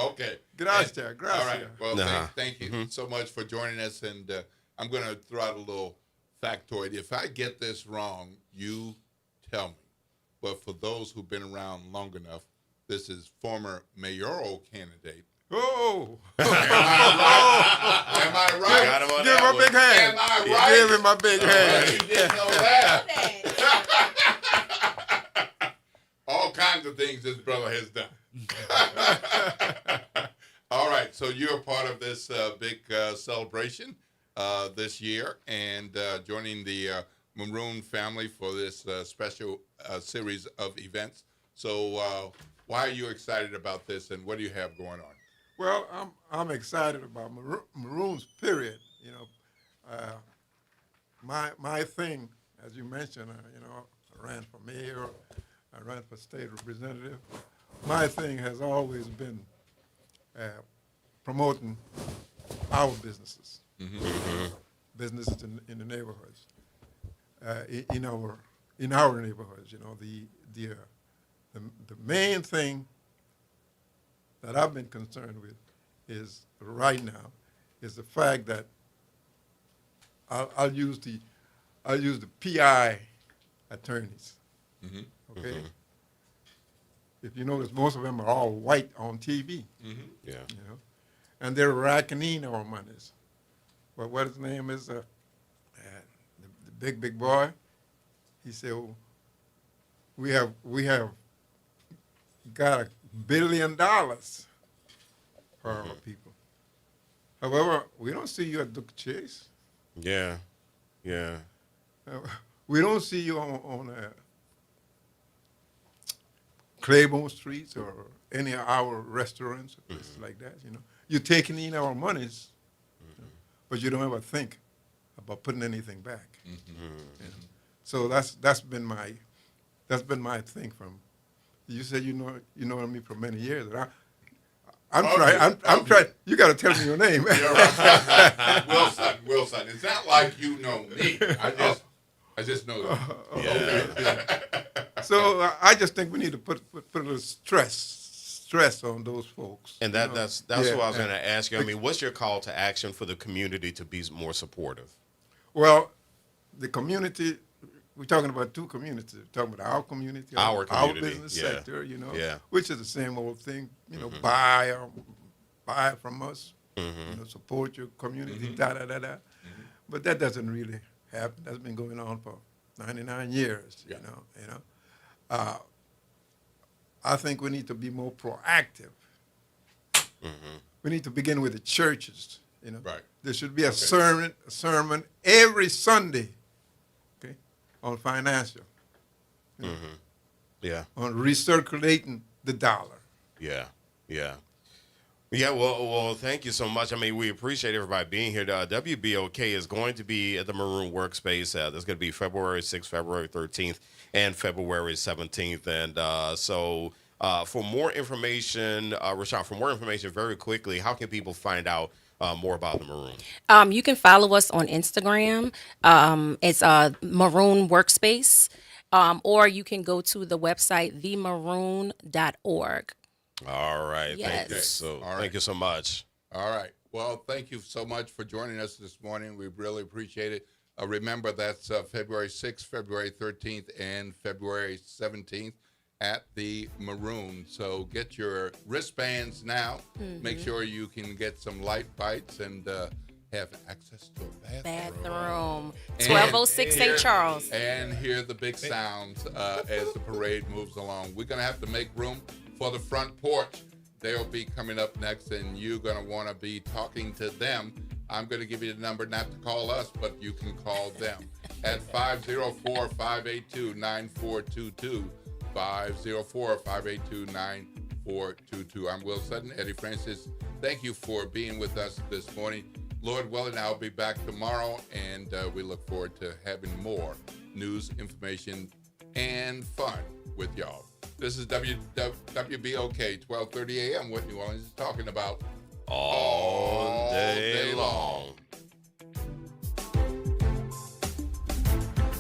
Okay. Gracias. All right. Well, thank you so much for joining us. And I'm going to throw out a little factoid. If I get this wrong, you tell me. But for those who've been around long enough, this is former mayoral candidate. Oh! Am I right? Got him on Give him a big hand. Am I right? Give him a big hand. You didn't know that. All kinds of things this brother has done. All right, so you're a part of this big celebration this year and joining the Maroon family for this special series of events. So why are you excited about this, and what do you have going on? Well, I'm excited about Maroons, period. You know, my thing, as you mentioned, I ran for mayor, I ran for state representative. My thing has always been promoting our businesses, businesses in the neighborhoods, in our neighborhoods. You know, the main thing that I've been concerned with is right now is the fact that I'll use the PI attorneys. Okay. If you notice, most of them are all white on TV. Yeah. You know, and they're racking in our monies. Well, what his name is? The big boy. He said, well, we have got $1 billion for our people. However, we don't see you at Duke Chase. Yeah. We don't see you on Claiborne Streets or any of our restaurants or places like that. You know, you're taking in our monies, but you don't ever think about putting anything back. You know? So that's been my thing from. You said you know me for many years. I'm trying. You got to tell me your name. You're right. Wilson. It's not like you know me. I just know that. So I just think we need to put a little stress on those folks. And that's what I was going to ask you. I mean, what's your call to action for the community to be more supportive? Well, the community. We're talking about two communities. We're talking about our community, our business sector, you know, which is the same old thing, you know, buy buy from us, support your community, da-da-da-da. But that doesn't really happen. That's been going on for 99 years, you know. I think we need to be more proactive. We need to begin with the churches, you know. Right. There should be a sermon every Sunday, okay, on financial. You know, Yeah. on recirculating the dollar. Yeah. Well, thank you so much. I mean, we appreciate everybody being here. WBOK is going to be at the Maroon Workspace. There's going to be February 6th, February 13th, and February 17th. And so for more information, Rashawn, for more information very quickly, how can people find out more about the Maroon? You can follow us on Instagram. It's Maroon Workspace. Or you can go to the website, themaroon.org. All right. Yes. Thank you so much. All right. Well, thank you so much for joining us this morning. We really appreciate it. Remember, that's February 6th, February 13th, and February 17th at the Maroon. So get your wristbands now. Make sure you can get some light bites and have access to a bathroom. 1206 St. Charles. And hear the big sounds as the parade moves along. We're going to have to make room for the front porch. They'll be coming up next, and you're going to want to be talking to them. I'm going to give you the number, not to call us, but you can call them at 504-582-9422. 504-582-9422. I'm Will Sutton, Eddie Francis. Thank you for being with us this morning. Lord willing, I'll be back tomorrow, and we look forward to having more news, information, and fun with y'all. This is WBOK, 1230 a.m. What New Orleans is talking about all day long.